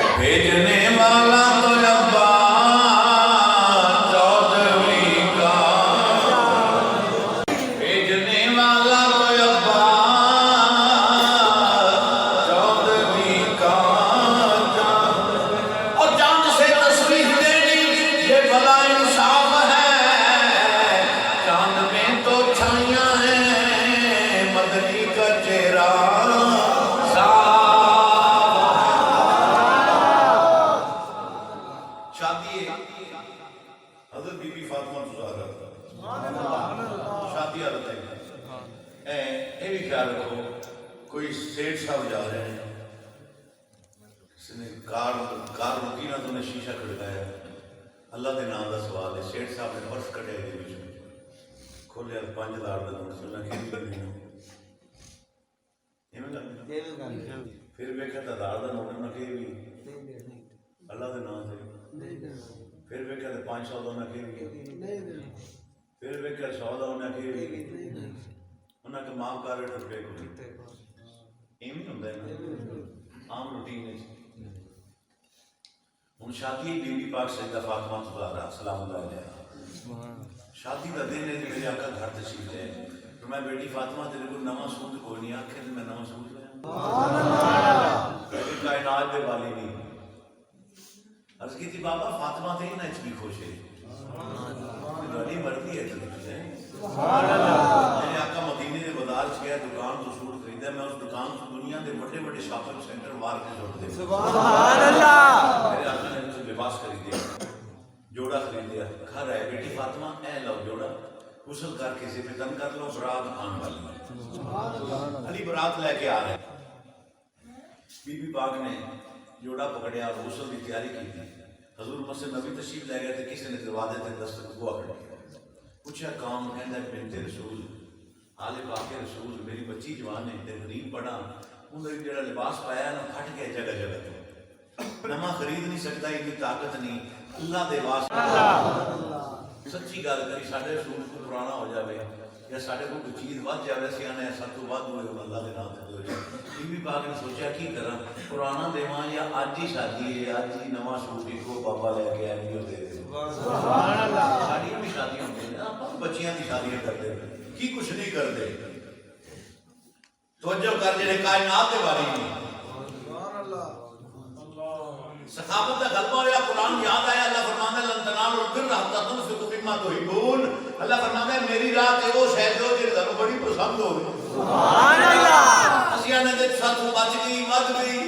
بھیجنے والا تو ابا چودھویں کا بھیجنے والا تو ابا چودھویں کا اور جان سے تصریح دینی یہ بھلا انصاف ہے چاند میں تو چھائیاں ہیں مدنی کا چہرہ شادی ہے حضرت بی بی فاطمہ زہرا شادی حالت ہے اے بھی خیال رکھو کوئی سیٹ صاحب جا رہے ہیں کسی نے کار روکی نہ تو نے شیشہ کھڑکایا اللہ کے نام کا سوال ہے سیٹ صاحب نے پرس کٹیا دے وچ کھولیا 5000 کا نوٹ سنا کہ نہیں پھر ویکھا تا 1000 کا نوٹ نہ کہ بھی اللہ کے نام سے پھر ویکھا تے 500 دا نہ کہ پھر ویکھا 100 دا نہ کہ انہاں کے ماں کار ٹپے کو ایویں ہوندا ہے نا عام روٹین ہے ہن شادی بی بی پاک سیدہ فاطمہ زہرا سلام اللہ علیہا شادی کا دن ہے میرے آقا گھر تشریف لے تو میں بیٹی فاطمہ تیرے کو نواں سوٹ کوئی نہیں آکھے میں نواں سوٹ لیا کائنات دے والی نہیں عرض کی تھی بابا فاطمہ تے نہ اچ بھی خوش ہے میری مرضی ہے تو میرے آقا مدینے دے بازار چ گیا دکان تو سوٹ خریدا میں اس دکان سے دنیا دے بڑے بڑے شاپنگ سینٹر مار کے چھوڑ دے سبحان اللہ میرے آقا نے مجھے لباس خرید دیا جوڑا خرید دیا گھر آئے بیٹی فاطمہ اے لو جوڑا غسل کر کے ذمہ تن کر لو، برات آنے والی ہے۔ علی برات لے کے آ رہے ہیں، بی بی پاک نے جوڑا پکڑیا اور غسل کی تیاری کی تھی۔ حضور مسجد نبی تشریف لے گئے تھے، کسی نے دروازے تک دستک ہوا کر دیا، پوچھا کام کہنا بنت رسول، آل پاک رسول، میری بچی جوان ہے، تقریر پڑھا، انہیں جڑا لباس پایا نا پھٹ گیا جگہ جگہ تو نما خرید نہیں سکتا، اتنی طاقت نہیں اللہ دے واسطے۔ سچی گل کری ساڈے رسول کو پرانا ہو جاوے یا ساڈے کو کوئی چیز ود جاوے سی آنے سب تو ود ہوئے اللہ دے نام تے ہو جائے۔ بی بی پاک نے سوچا کی کراں، پرانا دیواں یا اج ہی شادی ہے، اج ہی نواں سوٹ کو بابا لے کے آئے نہیں دے دے۔ سبحان اللہ، ساڈیاں بھی شادیاں ہوندیاں نے، اپاں بچیاں دی شادیاں کردے کی کچھ نہیں کردے۔ توجہ کر جڑے کائنات دے بارے میں سخاوت کا غلبہ ہوا، قرآن یاد آیا، اللہ فرماتا ہے لن تنالوا البر حتی تنفقوا مما تحبون، اللہ فرماتا ہے میری راہ تے وہ شے جو جڑی تانوں بڑی پسند ہوے۔ سبحان اللہ، اسیاں نے تے ساتھوں بچ گئی ود گئی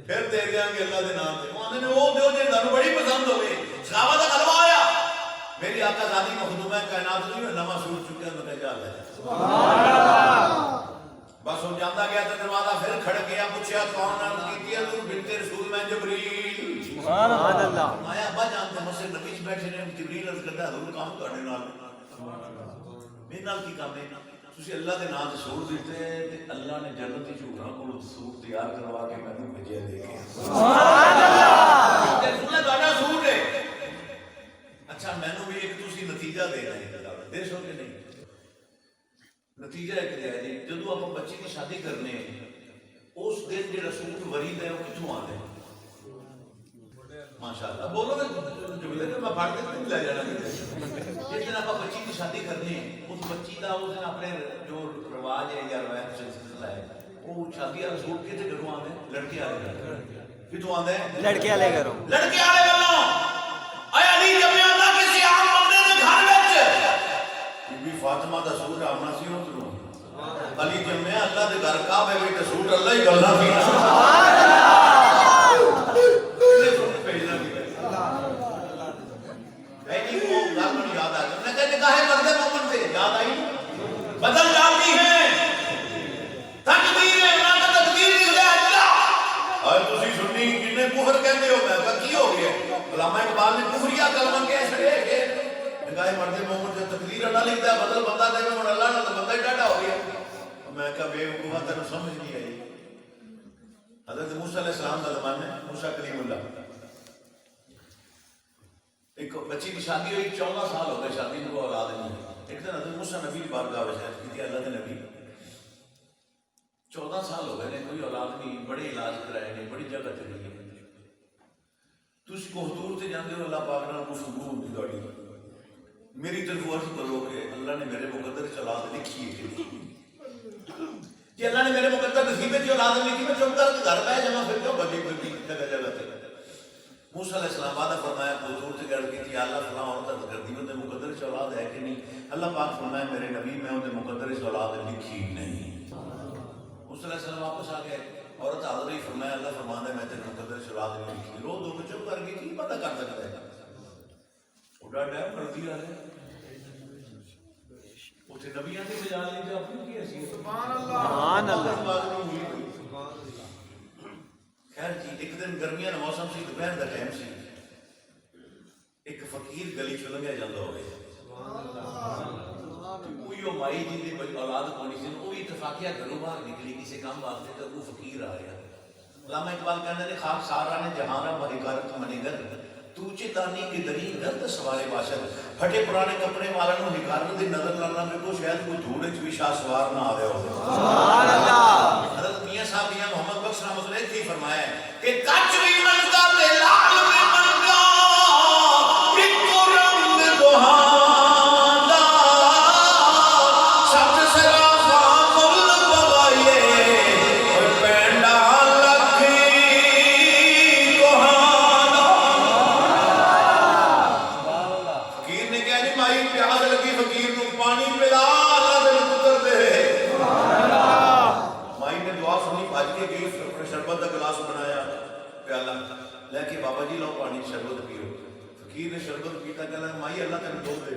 پھر دے دیاں گے اللہ دے نام تے، انہاں نے وہ دیو جڑی تانوں بڑی پسند ہوے۔ سخاوت کا غلبہ آیا، میری آقا ذاتی مخدومہ کائنات نہیں نواں سوٹ چکیا تو کہہ جا ہے۔ سبحان اللہ، بس وہ جاتا گیا تو دروازہ پھر کھڑ گیا، پوچھا کون عرض کی حضور بنت رسول میں جبریل۔ سبحان اللہ، آیا ابا جانتے مسجد نبی وچ بیٹھے نے، جبریل عرض کرتا حضور کام تواڈے نال میرے نال کی کام ہے، تسی اللہ دے نام تے سوٹ دیتے تے اللہ نے جنت وچ حوراں کول سوٹ تیار کروا کے مینوں بھیجیا دے کے۔ سبحان اللہ، رسول تواڈا سوٹ ہے۔ اچھا مینوں بھی ایک تسی نتیجہ دینا ہے، دے سو کہ نہیں؟ نتیجہ ایک دیا جی، جدو آپ بچی کی شادی کرنے اس دن جو سوٹ ورید ہے وہ کتوں آتے ہیں؟ ماشاءاللہ بولو گے جملے میں پڑھ کے تم لے جانا۔ جس دن آپ بچی کی شادی کرنے اس بچی کا اس دن اپنے جو رواج ہے یا روایت سلسلہ ہے وہ شادی والا سوٹ کتنے گھروں آتے ہیں؟ لڑکے والے گھر کتوں آتے ہیں؟ لڑکے والے گھروں، لڑکے والے گھروں۔ اے علی جمعہ دا کسی عام بندے دے گھر وچ بی فاطمہ دا سوٹ آمنا سی ادھروں، علی جمعہ اللہ دے گھر کعبے وچ تے سوٹ اللہ ہی گلنا سی۔ سبحان اللہ، سوٹ بھیجنا سی۔ اے جی وہ گل مجھے یاد آ گئی، میں کہ نگاہ مرد مومن سے یاد آئی بدل جاتی ہے تقدیر ہے، نہ تو تقدیر لکھتا ہے اللہ۔ اے تسی سنی کنے کفر کہندے ہو، میں کہا کی ہو گیا؟ علامہ اقبال نے کفریہ کلمہ کہہ چھڑے کہ نگاہ مرد مومن سے تقدیر اللہ لکھتا ہے، بدل بندہ دے میں اللہ نہ تو بندہ ہی ڈاڈا ہو گیا۔ میں کہا بے وقوفہ تینوں سمجھ نہیں آئی۔ حضرت موسیٰ علیہ السلام کا زمانہ ہے، موسیٰ کلیم اللہ، ایک بچی کی شادی ہوئی، 14 سال ہو گئے شادی کو اولاد نہیں۔ ایک دن حضرت موسیٰ نبی کی بارگاہ میں شاید کی اللہ کے نبی 14 سال ہو گئے نے کوئی اولاد نہیں، بڑے علاج کرائے نے، بڑی جگہ چلی ہے، تسی کو حضور سے جاندے ہو اللہ پاک نال گفتگو ہوندی تہاڈی، میری طرف عرض کرو کہ اللہ نے میرے مقدر اولاد لکھی ہے کہ اللہ نے میرے مقدر نصیب میں اولاد لکھی، میں چپ کر کے گھر پہ جمع پھر کیوں بگی بگی جگہ جگہ تے۔ موسیٰ علیہ السلام وعدہ فرمایا حضور سے کہہ کہ اللہ فلاں عورت کر دی میں مقدر اولاد ہے کہ نہیں؟ اللہ پاک فرمایا میرے نبی میں انہیں مقدر اولاد لکھی نہیں۔ موسیٰ علیہ السلام واپس آ گئے، عورت حاضر ہی فرمایا اللہ فرماتا ہے میں تیرے مقدر اولاد نہیں لکھی۔ رو دو کے چپ کر کے کی پتہ کر سکتا ہے؟ اڈا ڈیم کر دیا ہے اتنے نبیاں کی بجا لی جو اپنی کی حیثیت۔ سبحان اللہ، خیر جی ایک دن گرمیاں کا موسم سی، دوپہر کا ٹائم سی، ایک فقیر گلی چ لنگیا جاتا ہوئے، کوئی مائی جی کی اولاد کونی سی، وہ اتفاقیہ گھروں باہر نکلی کسی کام واسطے تو وہ فقیر آ گیا۔ علامہ اقبال کہنے نے خاک سارا نے جہاں مہیکارت منیگر تو چتانی کی دری گرد سوارے باشد، پھٹے پرانے کپڑے والا نو حکارت دی نظر لانا میں کو شاید کوئی دھوڑے چ بھی شاہ سوار نہ آ رہا ہو۔ سبحان اللہ، حضرت میاں صاحب میاں محمد بخش رحمۃ اللہ علیہ فرمایا ہے کہ کچ بھی من کا تے لال بھی من کا ایک رنگ دوہانا سب سرا مل بوائے اور پینڈا لکھی کوہانا۔ فقیر نے کہا نہیں مائی پیاس لگی، فقیر نو پانی پلا اللہ دے پتر دے۔ مائی نے دعا سنی، بھاج کے گئی، شربت کا گلاس بنایا پیالہ فقیر نے شربت پیتا کہنا مائی اللہ تین دو دے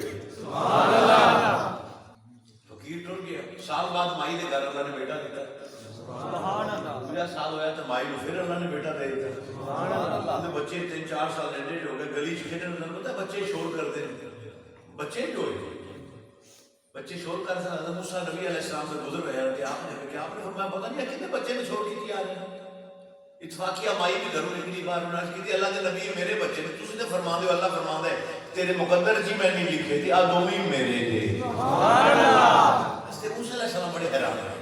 فقیر ٹر گیا سال بعد مائی دے گھر اللہ نے بیٹا دیتا سبحان اللہ پورا سال ہویا تو مائی کو پھر اللہ نے بیٹا دے دیتا سبحان اللہ بچے 3-4 سال ایڈے ہو گئے گلی کھیلنے میں پتہ بچے شور کرتے ہیں بچے جو ہے بچے شور کر رہے ہیں حضرت موسیٰ نبی علیہ السلام سے گزر رہے ہیں کہ آپ نے فرمایا پتہ نہیں کتنے بچے نے شور کی آ رہے ہیں اتفاقیہ مائی بھی گھروں نکلی بار انہوں نے اللہ کے نبی میرے بچے نے تسی نے فرما دے اللہ فرما دے تیرے مقدر جی میں نہیں لکھے تھے آج دومی میرے تھے سبحان اللہ حضرت موسیٰ علیہ السلام بڑے حیران ہیں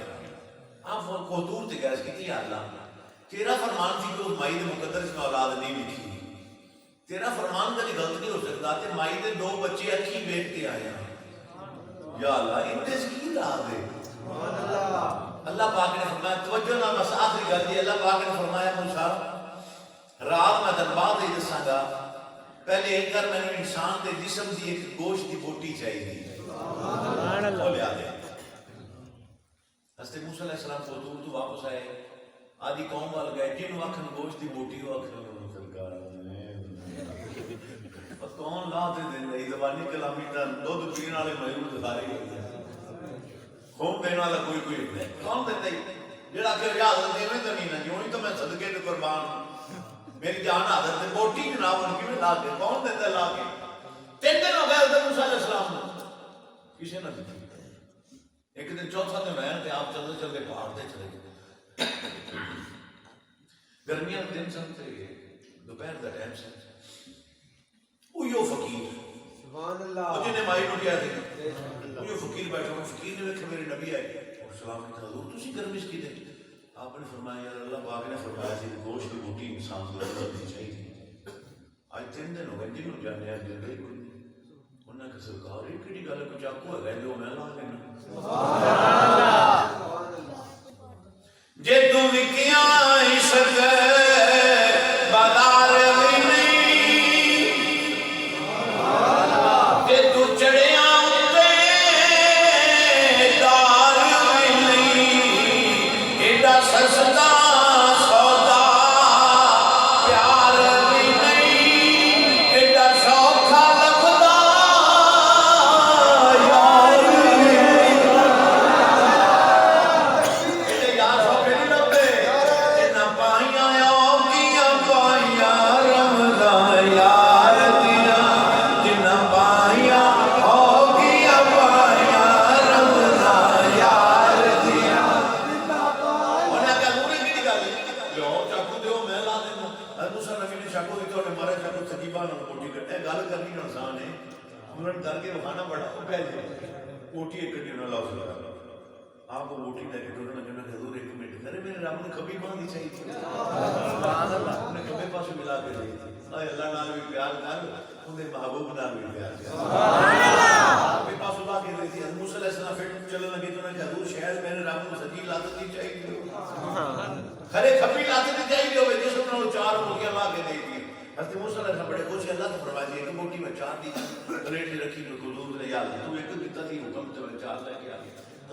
آپ کو دور تھے گئے کہ یا اللہ تیرا فرمان تھی کہ اس مائی دے مقدر میں اولاد نہیں لکھی تیرا فرمان کبھی غلط نہیں ہو سکتا تے مائی دے 2 بچے اکھی بیٹھ کے آیا یا اللہ ان میں سے کی رات ہے سبحان اللہ اللہ پاک نے فرمایا توجہ نہ بس آخری گل دی اللہ پاک نے فرمایا موسیٰ رات میں دن بعد ہی دساں گا پہلے ایک کر میں نے انسان دے جسم دی ایک گوشت دی بوٹی چاہیے سبحان اللہ لے آ گیا حضرت موسیٰ علیہ السلام کو دور تو واپس آئے آدھی قوم وال گئے جن وقت گوشت دی بوٹی ہو کون لا دے دیں گے زبانی کلامی تا دودھ پین والے مجبور دکھاری ہوتے ہیں خون پین والا کوئی نہیں کون دیتا ہی جڑا کہ یاد دے میں تو نہیں نہ جو ہی تو میں صدقے تے قربان میری جان حاضر تے بوٹی جناب ان کی میں لا دے کون دیتا لا کے 3 دن ہو گئے حضرت موسیٰ علیہ السلام نے کسی نے دی ایک دن چوتھا دن رہے تے آپ چلتے چلتے پہاڑ تے چلے گئے گرمیاں دن سن تے دوپہر دا ٹائم سن اویو فقیر سبحان اللہ جنہیں مائی نو کیا تھے اویو فقیر بیٹھا ہوں فقیر نے دیکھا میرے نبی آئے اور سلام علیکم حضور تسی گرمی اس کی دے آپ نے فرمایا یار اللہ پاک نے فرمایا تھی گوشت کی بوٹی انسان کو رکھنی چاہیے آج 3 دن ہو گئے جنہوں جانے آج دن گئی کوئی انہوں نے کہا سرکار یہ کیڑی گل کو چاقو ہے گئے جو میں لا لینا سبحان اللہ جے تو وکیاں عشق بازار میں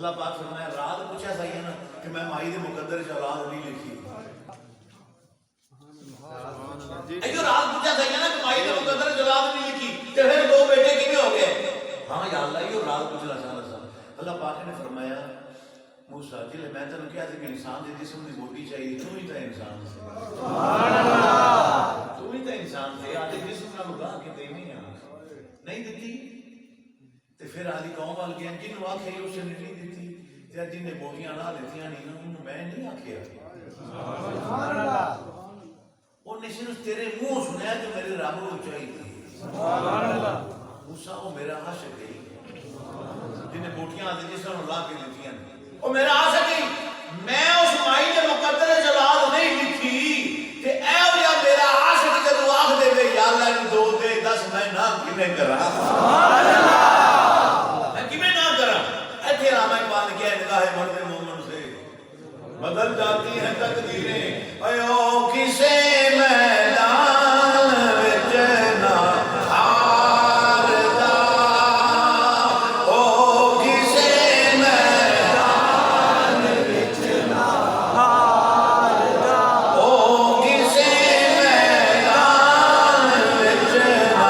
اللہ پاک فرمایا رات پوچھا صحیح ہے نا کہ میں مائی دے مقدر سے اولاد نہیں لکھی ایو رات پوچھا صحیح ہے نا کہ مائی دے مقدر سے اولاد نہیں لکھی تے پھر 2 بیٹے کیویں ہو گئے ہاں یا اللہ یہ رات پوچھنا چاہتا تھا اللہ پاک نے فرمایا موسیٰ جی میں تینوں کیا تھا کہ انسان دے جسم دی بوٹی چاہیے تو ہی تا انسان سے سبحان اللہ تو ہی تا انسان سے آدھے جسم نہ لگا کے دینی ہے نہیں دیتی تے پھر آدھی قوم وال گیا جن آخیا اس نے نہیں دیتی تے جن نے بوٹیاں لا دیتیاں نہیں انہوں میں نہیں آخیا سبحان اللہ انہیں صرف تیرے منہ سنیا جو میرے رب کو چاہیے سبحان اللہ موسیٰ وہ میرا عاشق ہے جن نے بوٹیاں آدھی جس نے لا کے دیتیاں وہ میرا عاشق ہے میں اس مائی کے مقدر جلال نہیں لکھی کہ اے یا میرا عاشق جدو آخ دے گئے یا اللہ نے 2 دے 10 میں نہ کنے کرا سبحان اللہ مرد مومن سے بدل جاتی ہیں تقدیریں ایو کسے میدان وچ نہ ہار دا او کسے میدان وچ نہ ہار دا او کسے میدان وچ نہ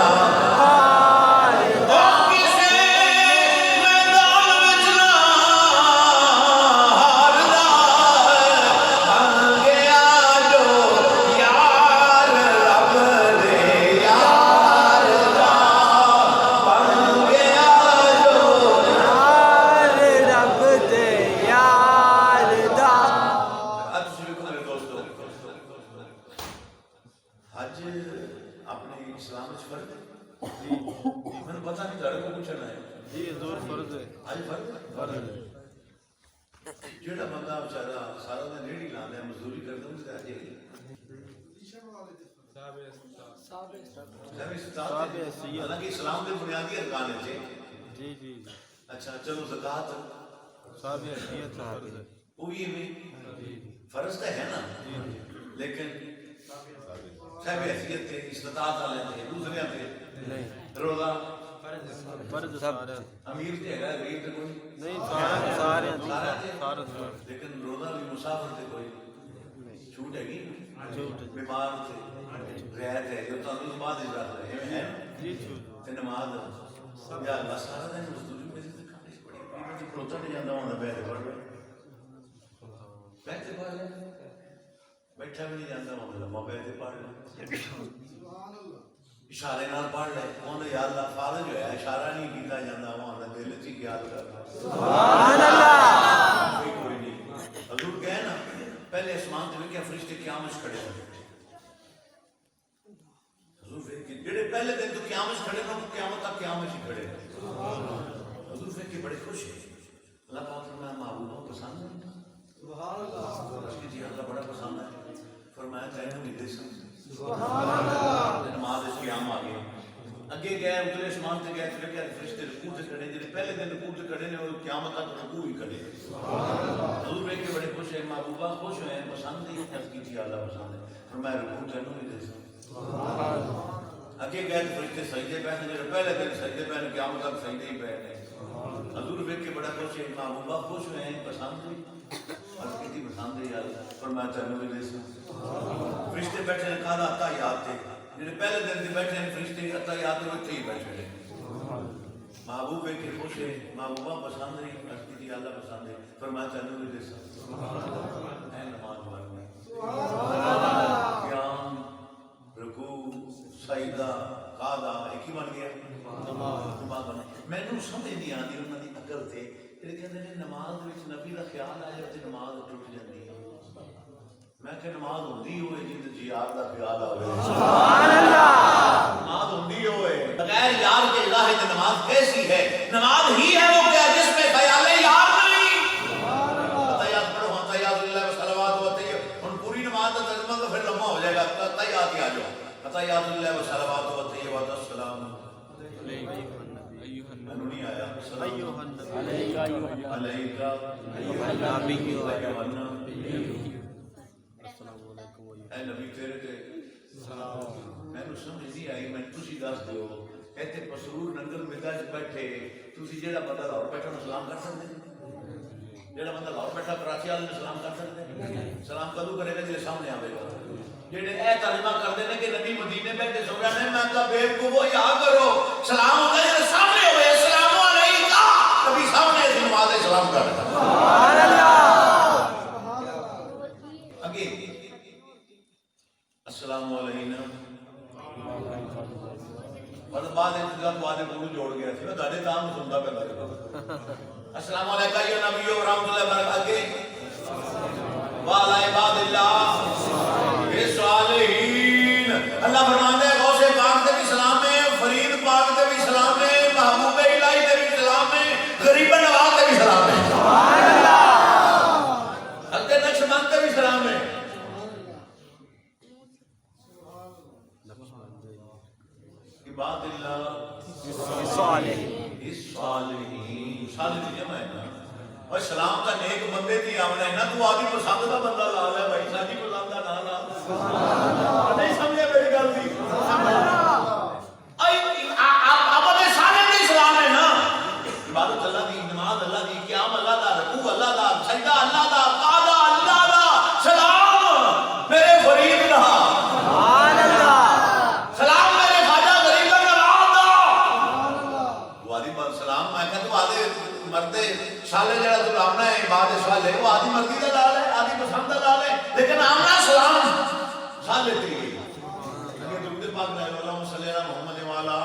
اسلام میں فرق ہے میں نے پتہ نہیں گھر کو پوچھنا ہے جی حضور فرض ہے آج فرق ہے فرض ہے جڑا بندہ بیچارہ سارا دن ریڑھی لانا ہے مزدوری کرتا ہے اس کا اجر حالانکہ اسلام کے بنیادی ارکان ہے جی جی جی اچھا چلو زکوٰۃ صاحب حیثیت فرض ہے وہ بھی جی فرض تو ہے نا لیکن صاحب حیثیت ہے استطاعت والے تھے دوسرے تھے نہیں روزہ فرض سارے امیر تے ہے غریب تے کوئی نہیں سارے سارے لیکن روزہ بھی مسافر تے کوئی چھوٹ ہے گی جھوٹ بیمار تھے رعایت ہے جو تعلق بعد اجرا رہے ہیں جی جھوٹ تے نماز یا اللہ سارا دن مزدوری میں سے کھانے پڑی قیمت کھلوتا نہیں جاتا ہوں بیٹھے پڑھ لے بیٹھے پڑھ لے بیٹھا بھی نہیں جاتا ہوں لمبا بیٹھے پڑھ لے اشارے نال پڑھ لے انہوں یا اللہ فارغ جو ہے اشارہ نہیں کیتا جاتا وہاں دل چ یاد کر سبحان اللہ کوئی نہیں حضور کہے نا پہلے اسمان تے ویکھیا فرشتے قیامت کھڑے ہوئے حضور ویکھ جڑے پہلے دن تو قیامت کھڑے نو قیامت تک قیامت ہی کھڑے حضور ویکھ کے بڑے خوش ہیں اللہ پاک فرمایا محبوب کو پسند ہے سبحان اللہ اس کی جی اللہ بڑا پسند ہے فرمایا چاہے بھی دے سبحان اللہ نماز اس قیام آ گئے اگے گئے اترے اسمان تے گئے پھر کیا فرشتے رکوع تے کھڑے جڑے پہلے دن رکوع تے کھڑے نے اور قیامت تک رکوع ہی کھڑے حضور ویکھ کے بڑے خوش ہیں محبوبہ خوش ہیں پسند ہے اس کی جی اللہ پسند ہے فرمایا رکوع چنو بھی دے سبحان اللہ اگے گئے فرشتے سجدے پہ نے جڑے پہلے دن سجدے پہ قیامت تک سجدے ہی پہ نے حضور ویکھ کے بڑا خوش ہے محبوبہ خوش ہیں پسند ہے اور کتنی پسند ہے یار فرمایا چنو بھی دے فرشتے بیٹھے نے کہا عطا تھے جڑے پہلے دن سے بیٹھے ہیں فرشتے عطا یاد ہوتے ہی بیٹھے ہیں محبوب ہے کہ خوش ہے محبوبہ پسند نہیں اس کی اللہ پسند ہے فرمایا چنو بھی دے اے نماز پڑھنے قیام رکوع سجدہ قعدہ ایک ہی بن گیا نماز بنا میں نے سمجھ نہیں آتی انہوں نے عقل تھے یہ کہتے ہیں نماز وچ نبی دا خیال آیا تے نماز ٹوٹ جاتی ہے میں کہ نماز ہوندی ہوئے جن جی یار دا خیال آوے سبحان اللہ نماز ہوندی ہوئے بغیر یار کے الہ کی نماز کیسی ہے نماز ہی ہے وہ کیا جس میں خیال یار نہیں سبحان اللہ تیات پڑھو تیات اللہ و صلوات و تیات ان پوری نماز کا ترجمہ تو پھر لمبا ہو جائے گا تیات ہی آ جاؤ تیات اللہ و صلوات و تیات السلام نہیں آیا علیکہ اے نبی تیرے تے میں نے سمجھ نہیں آئی میں تسی دس دیو ایتھے پسرور ننگل میدان وچ بیٹھے تسی جیڑا بندہ لاہور بیٹھا نوں سلام کر سکدے جیڑا بندہ لاہور بیٹھا کراچی والے نوں سلام کر سکدے سلام کدوں کرے گا جے سامنے آوے گا جڑے اے ترجمہ کردے نے کہ نبی مدینے بیٹھے سو رہا ہے میں کہا بیوقوف وہ یا کرو سلام ہوتا ہے جے سامنے ہوئے السلام علیکم کبھی سامنے اس نماز سلام کر سبحان اللہ اگے السلام علیکم اور بعد میں جب وعدے کو جوڑ گیا تھا میں گاڑی تام سنتا پہ لگا السلام علیکم یا نبی و رحمت اللہ وبرکاتہ وعلی عباد اللہ الصالحین اللہ فرماتا ہے غوث پاک دے بھی سلام ہے فرید پاک دے بھی سلام ہے محبوب الہی دے بھی سلام ہے غریب نواز دے بھی سلام ہے سبحان اللہ حضرت نقشبند دے بھی سلام ہے عباد اللہ الصالحین صالح جمع ہے نا اور سلام کا نیک بندے دی آمنا ہے نا تو آدھی پسند کا بندہ لا لے بھائی ساجی پسند کا نہ لا نہیں سمجھے میری گل دی اب اپنے سارے دی سلام ہے نا عبادت اللہ دی نماز اللہ دی قیام اللہ دا رکوع اللہ دا سجدہ اللہ دا قعدہ اللہ دا سلام میرے فرید دا سبحان اللہ سلام میرے خواجہ غریب نواز دا وہ آدھی سلام میں کہتا تو آدھے مردے شالے جڑا تو آمنا ہے بعد شالے وہ آدھی مرضی کا لال ہے آدھی پسند کا لال ہے لیکن آمنا سلام شالے تھی گئی یہ درود پاک میں اللہم صلی اللہ محمد والا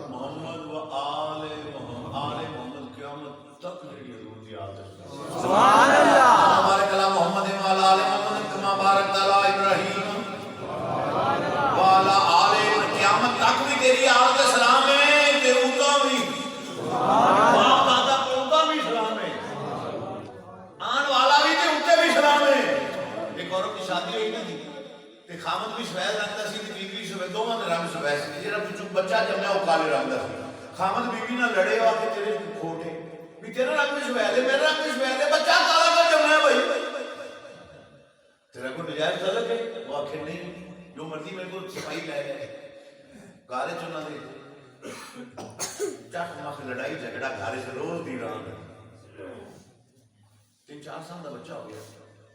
محمد و آل محمد قیامت تک میری درود یاد ہے سبحان اللہ ہمارے کلام محمد والا آل محمد کما بارک تعالی ابراہیم دونوں نے رنگ سفید سی جڑا پچھو بچہ جمنا وہ کالے رنگ دا سی خامد بیوی نہ لڑے آ کے تیرے کھوٹ ہے بھی تیرا رنگ بھی سفید ہے میرا رنگ بھی سفید ہے بچہ کالا کیوں جمنا ہے بھائی تیرا کوئی نجائز تعلق ہے وہ آخر نہیں جو مرضی میرے کو صفائی لے گئے گارے چنا دے چک مخ لڑائی جھگڑا گھارے سے روز دی رہا 3-4 سال کا بچہ ہو گیا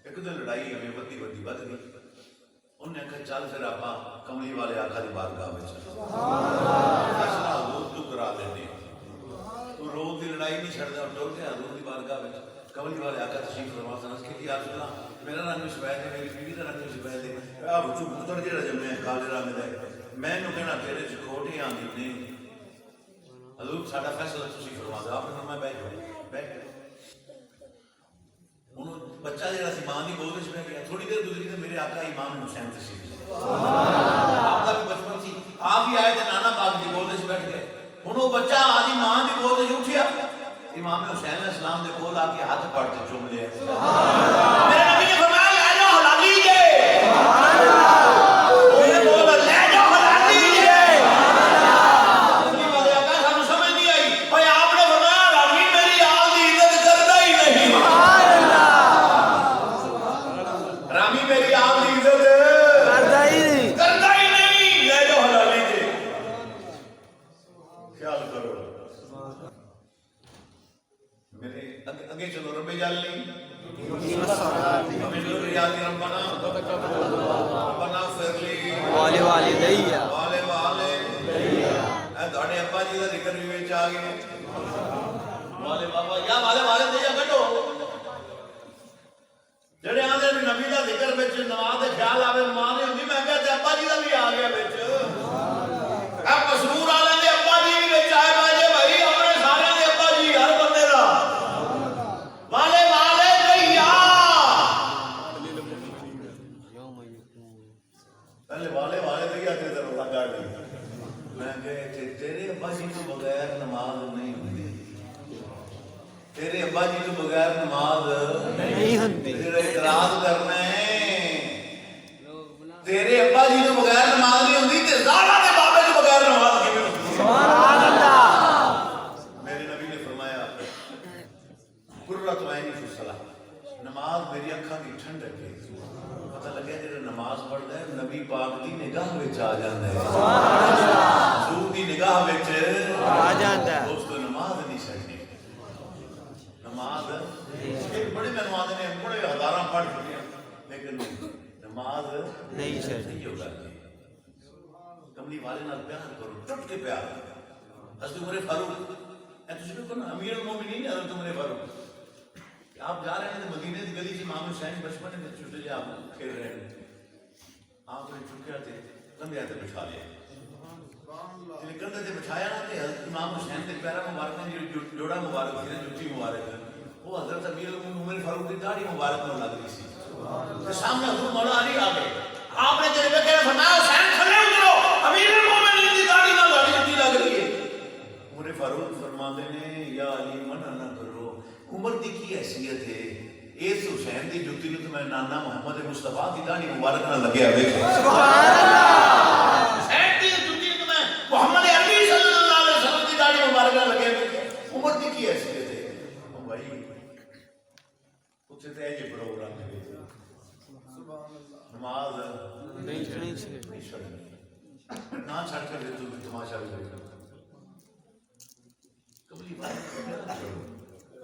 ایک دن لڑائی ہمیں بدی بدی بد گئی انہیں کہا چل پھر آپ کملی والے آقا دی بارگاہ میں فیصلہ حضور تو کرا دینے تو روز دی لڑائی نہیں چھڑ دیا اور ڈر گیا حضور دی بارگاہ میں کملی والے آقا تشریف فرما سنس کہ یا رسول اللہ میرا رنگ بھی سفید ہے میری بیوی کا رنگ بھی سفید ہے اب چپ پتر جڑا جمنے کالے رنگ دے میں نو کہنا تیرے چ کھوٹے آندی نہیں حضور ساڈا فیصلہ تشریف فرما دے آپ نے فرمایا بیٹھ انہوں بچہ جڑا سی ماں دی گود وچ بیٹھ گیا تھوڑی دیر گزری تے میرے آقا امام حسین تشریف آپ کا بھی بچپن سی آپ ہی آئے تے نانا پاک دی گود وچ بیٹھ گئے ہن وہ بچہ آدی ماں دی گود وچ اٹھیا امام حسین علیہ السلام دے کول آ کے ہاتھ پڑھ کے چوم لیا میرے نبی نے فرمایا لے جاؤ حلالی جے سبحان اللہ اوے بول لے جاؤ حلالی جے کملی والے آقا سانو سمجھ نہیں آئی اوے آپ نے فرمایا رامی میری آل دی عزت کردا ہی نہیں سبحان اللہ رامی میری آل دی عزت کردا ہی نہیں لے جاؤ حلالی جے خیال کرو میرے اگے چلو رب جلالی ہمیں نور یاد ربنا ربنا اغفر لی والدیہ والے اے تھوڑے ابا جی دا ذکر بھی وچ آ گیا والے بابا یا والدیہ کڈو جڑے آندے نبی دا ذکر وچ نماز دے خیال آوے ماں نے ہوندی میں کہیا تے ابا جی دا بھی آ گیا وچ اے مسرور والے دے ابا جی بھی وچ آئے باجے بھائی اپنے سارے دے ابا جی ہر بندے دا والے دیا پہلے والے دیا تے دروازہ کاٹ دیا میں کہ تیرے ابا جی تو بغیر نماز نہیں ہوتی تیرے ابا جی تو بغیر نماز نہیں ہوتی تیرے اعتراض کرنا ہے تیرے ابا جی تو بغیر نماز نہیں ہوتی تے زالا دے بابے تو بغیر نماز کیویں ہوتی سبحان اللہ میرے نبی نے فرمایا قرۃ عینی فی الصلاۃ نماز میری اکھاں دی ٹھنڈک ہے پتہ لگیا جڑا نماز پڑھدا ہے نبی پاک دی نگاہ وچ آ جاندا ہے سبحان اللہ حضور دی نگاہ وچ آ جاندا ہے دوستو نماز نہیں چھڈنی نماز ایک بڑے مہمان نے بڑے ہزاراں پڑھ چکے لیکن نماز نہیں چھڈنی ہوگا کملی والے نال پیار کرو ٹوٹ کے پیار حضرت عمر فاروق اے تسی کو نا امیر المومنین حضرت عمر فاروق آپ جا رہے ہیں مدینے کی گلی سے امام حسین بچپن میں چھوٹے جا آپ کھیل رہے ہیں آپ نے چکیا تھے کندھے تے بٹھا لیا جب کندھے تے بٹھایا نا تے امام حسین کے پیرا مبارک نے جوڑا مبارک تھی جوتی مبارک وہ حضرت امیر المومنین عمر فاروق کی داڑھی مبارک میں لگ رہی سی تے سامنے حضور مولا علی آ گئے آپ نے جب کہ فرمایا حسین تھلے اترو امیر المومنین کی داڑھی نال داڑھی جوتی لگ رہی ہے عمر فاروق فرماندے نے یا علی منع نہ کرو عمر دی کی حیثیت ہے اس حسین دی جوتی نو تے میں نانا محمد مصطفیٰ دی داڑھی مبارک نہ لگیا ویکھ سبحان اللہ حسین دی جوتی نو میں محمد عربی صلی اللہ علیہ وسلم دی داڑھی مبارک نہ لگیا ویکھ عمر دی کی حیثیت ہے او بھائی اوتھے تے اج پروگرام ہے سبحان اللہ نماز نہیں چھڑنی نہ چھڑ کر تو تماشا بھی کرے کبھی بات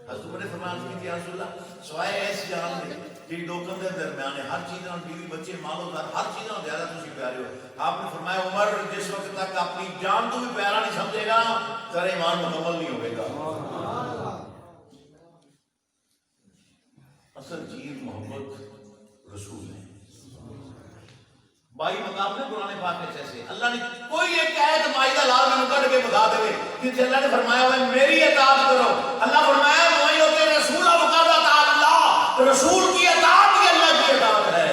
حضرت عمر نے فرمایا کہ یا رسول اللہ سوائے ایسی جان دے کہ دو کندھے درمیان ہے ہر چیز نال بیوی بچے مال و دار ہر چیز نال زیادہ تسی پیارے ہو آپ نے فرمایا عمر جس وقت تک اپنی جان تو بھی پیارا نہیں سمجھے گا تیرا ایمان مکمل نہیں ہوئے گا اصل چیز محبت رسول ہے بائی مقام میں قرآن پاک میں ایسے اللہ نے کوئی ایک آیت مائدہ لال میں نکڑ کے بتا دے کہ اللہ نے فرمایا ہوا میری اطاعت کرو اللہ فرمایا وہی ہوتے رسول مقابلہ اللہ رسول کی اطاعت ہی اللہ کی اطاعت ہے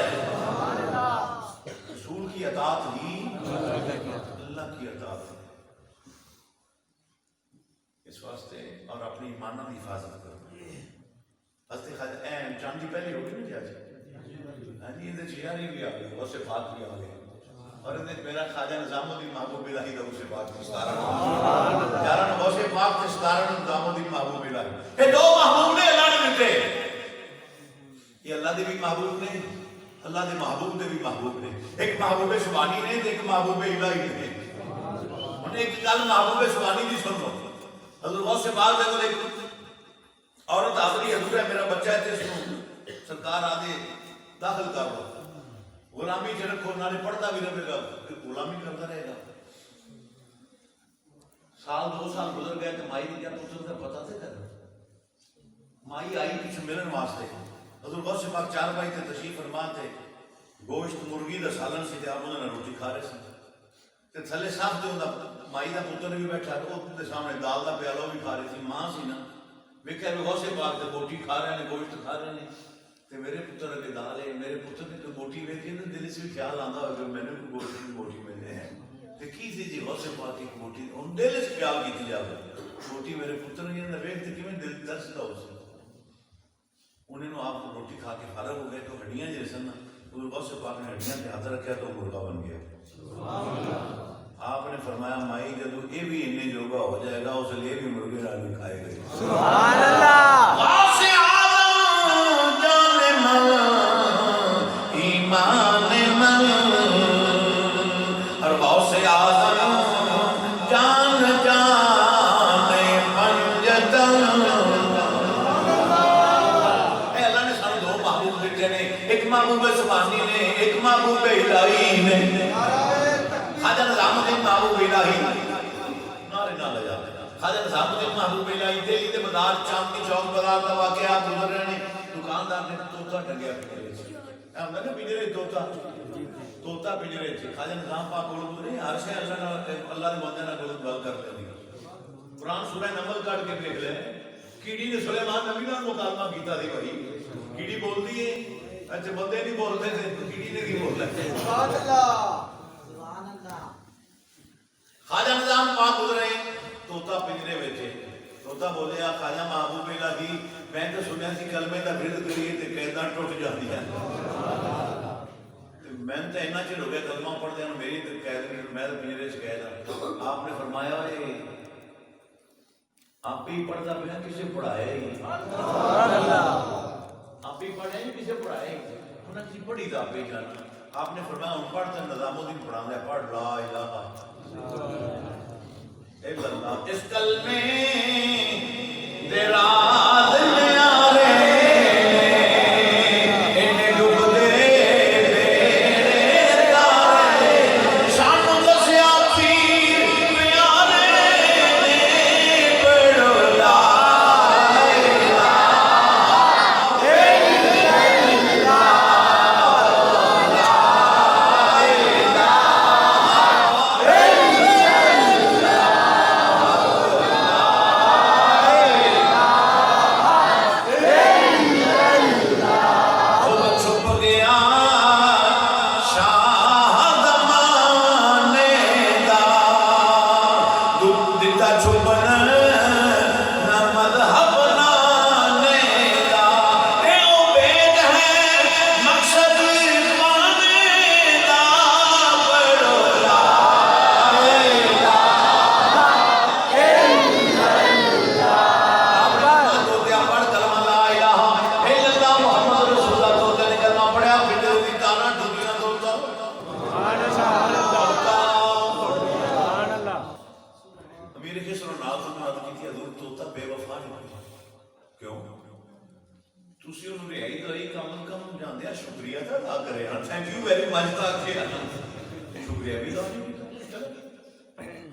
رسول کی اطاعت ہی اللہ کی اطاعت ہے اس واسطے اور اپنی ایمانہ کی حفاظت کرو حضرت خواجہ چاندی پہلے ہوگی نا جی آج یہ چیاری بھی آ گئی اور صفات بھی آ گئی اور میرا خواجہ نظام الدین محبوب الہی دا اسے پاک کی 11 غوث پاک تے 17 نظام الدین محبوب الہی یہ دو محبوب نے اللہ نے ملتے یہ اللہ دے بھی محبوب نے اللہ دے محبوب دے بھی محبوب نے ایک محبوب شبانی نے ایک محبوب الہی نے انہیں ایک گل محبوب شبانی دی سن لو حضور غوث پاک دے کول ایک عورت آخری حضور ہے میرا بچہ ہے تے اس کو سرکار آدھے داخل کر لو غلامی چ رکھو نہ پڑھتا بھی رہے گا پھر غلامی کرتا رہے گا سال 2 سال گزر گئے تو مائی نے کیا پوچھا تھا پتا تھا کر مائی آئی کچھ ملن واسطے حضور غوث پاک 4 بھائی تے تشریف فرما تھے گوشت مرغی دا سالن سی تے آپ انہاں روٹی کھا رہے سن تے تھلے صاحب تے ہوندا مائی دا پتر بھی بیٹھا تے او دے سامنے دال دا پیالہ بھی کھا رہی تھی ماں سی نا ویکھیا غوث پاک تے روٹی کھا رہے ہیں گوشت کھا رہے ہیں تے میرے پتر کے دال ہے میرے پتر نے تو بوٹی ویکھی نا دل سے خیال آندا ہو کہ میں نے گوشت کی بوٹی ملے ہیں تے کی سی جی غوث پاک کی بوٹی ان دل سے خیال کیتی جاوے بوٹی میرے پتر نے نہ ویکھ تے کیویں دل درسدا ہو سی انہوں نے آپ کو روٹی کھا کے فارغ ہو گئے تو ہڈیاں جیسے نا حضور غوث پاک نے ہڈیاں تے ہاتھ رکھیا تو مرغا بن گیا سبحان اللہ آپ نے فرمایا مائی جدو یہ بھی اتنے جوگا ہو جائے گا اس لیے بھی مرغے نال بھی کھائے گئے سبحان اللہ غوث اعظم جان من ایمان من اور غوث اعظم جان جان پنجتن اے اللہ نے سانو دو محبوب دیتے نے ایک محبوب سبحانی نے ایک محبوب الہی نے خواجہ نظام الدین محبوب الہی نعرے نہ لگا خواجہ نظام الدین محبوب الہی دہلی دے بازار چاندنی چوک بازار دا واقعہ گزر رہے ہیں دکاندار نے طوطا ٹنگیا پنجرے سے ہم نے پنجرے طوطا پنجرے سے خواجہ نظام پاک کول بولے ہر شے اللہ دے بندے نال گل کر لینی قرآن سورہ نمل کٹ کے دیکھ لے کیڑی نے سلیمان نبی نال مکالمہ کیتا سی بھائی کیڑی بولدی ہے اچھا بندے نہیں بولتے تھے کیڑی نے کی بولنا سبحان اللہ خواجہ نظام پاک گزرے طوطا پنجرے وچے طوطا بولیا خواجہ محبوب الہی میں تو سنیا سی کلمے دا ورد کریے تے قیداں ٹوٹ جاندیاں تے میں تے اتنا چر ہو گیا کلمہ پڑھ دیا میری تے قید میں پنجرے وچ قید ہاں آپ نے فرمایا اے آپ ہی پڑھدا پیا کسے پڑھایا ہی سبحان اللہ آپ ہی پڑھے کسے پڑھائے انہاں کی پڑھی دا پہ جانا آپ نے فرمایا ان پڑھ تے نظام الدین پڑھانا ہے پڑھ لا الہ الا اللہ اس کلمے تیرا دل آرے انہیں ڈوب دے تیرے ستارے شانو دسیا پیر پیارے پڑھو لا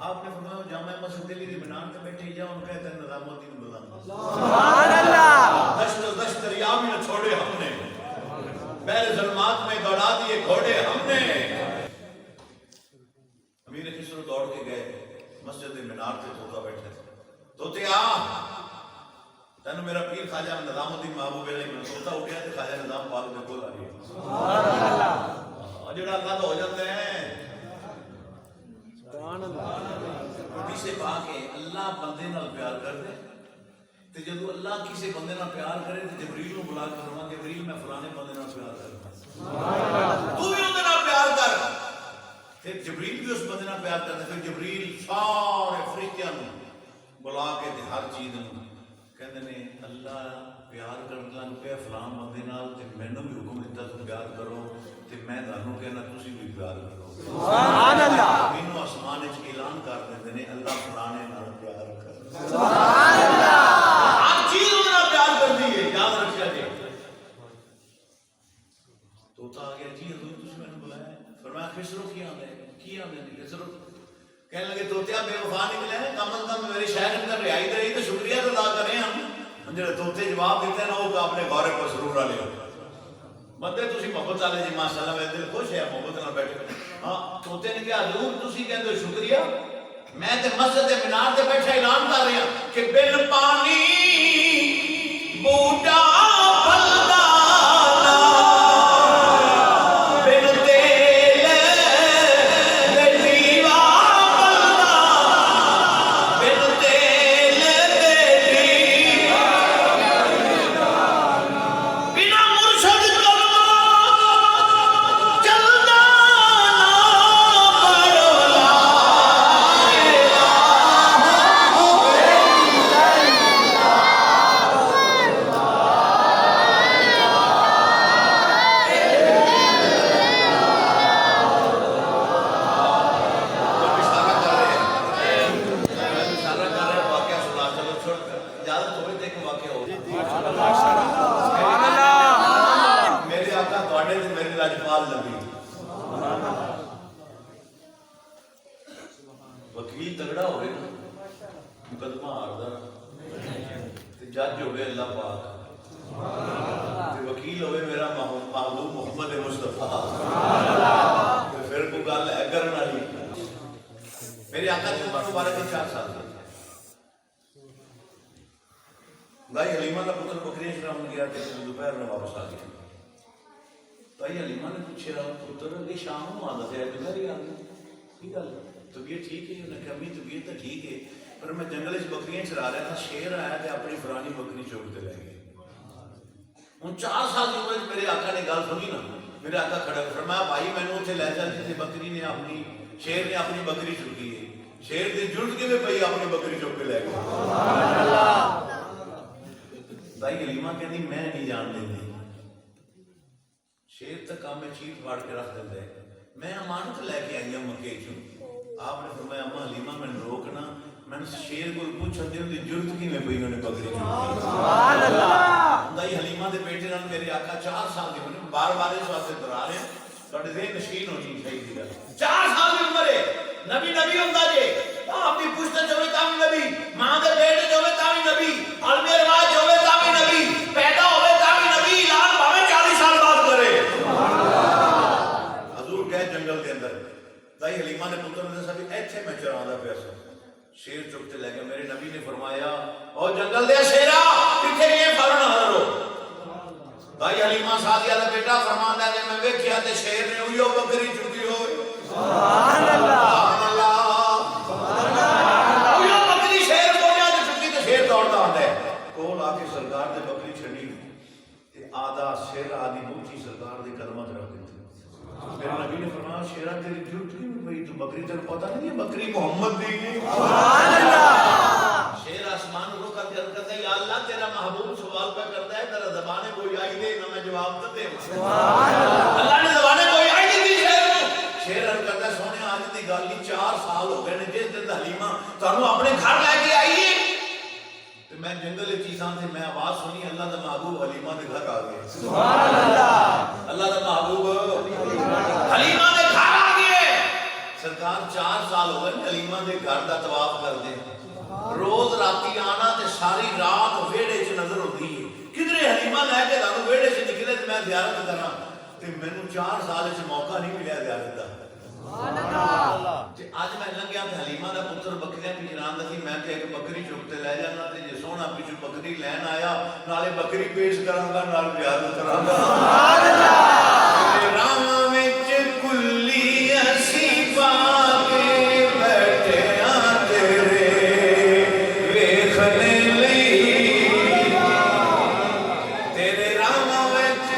آپ نے فرمایا جامع مسجد دلی دی بنان تے بیٹھے جا ان کہتے ہیں نظام الدین بلند سبحان اللہ دشت دریا میں نہ چھوڑے ہم نے بحر ظلمات میں دوڑا دیے گھوڑے ہم نے امیر خسرو دوڑ کے گئے مسجد مینار تے طوطا بیٹھے طوطے آ تینوں میرا پیر خواجہ نظام الدین محبوب علیہ میں طوطا اٹھیا تے خواجہ نظام پاک میں کول آ گیا سبحان اللہ جڑا اللہ دا ہو جاتے ہیں کسی پا کے اللہ بندے نال پیار کر دے تے جدو اللہ کسی بندے نال پیار کرے تے جبریل نو بلا کے فرما جبریل میں فلانے بندے نال پیار کرتا تو بھی اون دے نال پیار کر پھر جبریل بھی اس بندے نال پیار کرتا. پھر جبریل سارے فرشتیاں نوں بلا کے تے ہر چیز نوں کہندے نے اللہ پیار کرن لگ پیا فلاں بندے نال تے مینوں بھی حکم دتا تو پیار کرو تے میں تانوں کہنا تسی بھی پیار کرو. سبحان اللہ. مینوں آسمان وچ اعلان کر دیندے نے اللہ فلانے نال پیار کر. سبحان اللہ. ہر چیز اودے نال پیار کردی ہے. یاد رکھیا جی. توتا آ گیا جی حضور تسی مینوں بلایا. فرمایا خسرو کی آندا ہے کی آندا ہے خسرو کہنے لگے توتیا بے وفا نکلے ہیں کم از کم میرے شہر اندر رہائی دے رہی تو شکریہ تو ادا کریں ہم. جڑے توتے جواب دیتے ہیں نا وہ اپنے غور مسرور والے ہو بندے تسی محبت والے جی ماشاءاللہ میرا دل خوش ہے محبت نال بیٹھے. ہاں توتے نے کہا حضور تسی کہندے ہو شکریہ میں تے مسجد دے مینار تے بیٹھا اعلان کر رہا کہ بن پانی بوٹا پھلدا وکیل تگڑا ہوئے نا مقدمہ ہاردا جج ہوئے اللہ پاک وکیل ہوئے میرا محبوب محمد مصطفیٰ پھر کوئی گل ہے کرن والی. میرے آقا کی عمر مبارک 4 سال تھی. بھائی حلیمہ کا پتر بکریاں چراون گیا کہ دوپہر میں واپس آ گیا. بھائی حلیمہ نے پوچھا پتر یہ شام کو آتا ہے دوپہر ہی آ گیا کی گل طبیعت ٹھیک ہے؟ انہوں نے کہا امی طبیعت تو ٹھیک ہے پر میں جنگل سے بکریاں چرا رہا تھا شیر آیا تو اپنی پرانی بکری چوک کے لے گئے. ہوں 4 سال کی عمر میرے آقا نے گل سنی نا میرے آقا کھڑا فرمایا بھائی میں نے اتنے لے جا جی بکری نے اپنی شیر نے اپنی بکری چکی ہے شیر کی جلد کی پی اپنی بکری چوک کے لے گئے. بھائی حلیمہ کہنی میں نہیں جان دیں شیر تک کام میں چیٹ پاڑ کے رکھ دیتا ہے میں امانت لے کے آئی ہوں مکے چوں. آپ نے فرمایا اما حلیمہ میں روکنا میں نے شیر کو پوچھا دے دی جرت کی میں پئی انہوں نے بکری چوکی. سبحان اللہ. دائی حلیمہ دے بیٹے نال میرے آقا 4 سال کے ہونے بار بار اس واسطے دہرا رہے ہیں تھوڑے ذہن نشین ہونی چاہیے. 4 سال کی عمر ہے نبی نبی ہوندا جے اپنی پشت چوے تا بھی نبی ماں دے بیٹے چوے تا بھی نبی عالم رواج چوے تا بھی نبی پیدا ہوے تا بھی نبی اعلان بھاوے 40 سال بعد کرے. حضور گئے جنگل کے اندر دائی حلیمہ نے پتر نے دسا بھی ایتھے میں چراندا پیا سا شیر چکتے لے گیا. میرے نبی نے فرمایا او جنگل دے شیرا کتھے یہ فورن حاضر ہو. دائی حلیمہ سعدیہ دا بیٹا فرماندا ہے میں ویکھیا تے شیر نے اوہی بکری چکی ہوئے. سبحان اللہ. سبحان اللہ. اوہی بکری شیر بولیا تے چکی تے شیر دوڑدا آندا ہے کول آ کے سرکار نے بکری چھڈی تے آدھا سر آدھی بوچی سرکار دے قدماں تے رکھ دتی. میرے نبی نے فرمایا شیرا تیری جھوٹ کی بھئی تو بکری تیرے پتہ نہیں ہے بکری محمد دی. سبحان اللہ. شیر آسمان کو کر کے کرتا ہے یا اللہ تیرا محبوب سوال پہ کرتا ہے تیرا زبانے کوئی آئی دے نہ میں جواب دے. سبحان اللہ. اللہ نے زبانے کوئی آئی دی شیر کو شیر عرض کرتا ہے سونے آج دی گل نہیں 4 سال ہو گئے نے جس دن حلیمہ تانوں اپنے گھر لے کے آئی ہے تو میں جنگل چیزاں سے میں آواز سنی اللہ دا محبوب حلیمہ دے گھر آ گئے. سبحان اللہ. اللہ دا محبوب حلیمہ دے گھر آ گئے. سرکار 4 سال ہو گئے حلیمہ دے گھر دا طواف کر دے روز راتی آنا تے ساری رات ویڑے چ نظر ہوتی ہے کدھر حلیمہ لے کے تانوں ویڑے چ نکلے تے میں زیارت کراں تے مینوں 4 سال وچ موقع نہیں ملیا زیارت دا. سبحان اللہ. تے اج میں لنگیا تے حلیمہ دا پتر بکریاں پی چراندا سی میں تے ایک بکری چک تے لے جانا تے جے سونا پیچھے بکری لین آیا نالے بکری پیش کراں گا نال زیارت کراں گا. سبحان اللہ. راہ وچ کلی اسی پا کے بیٹھے ہاں تیرے ویکھنے لئی تیرے راہ وچ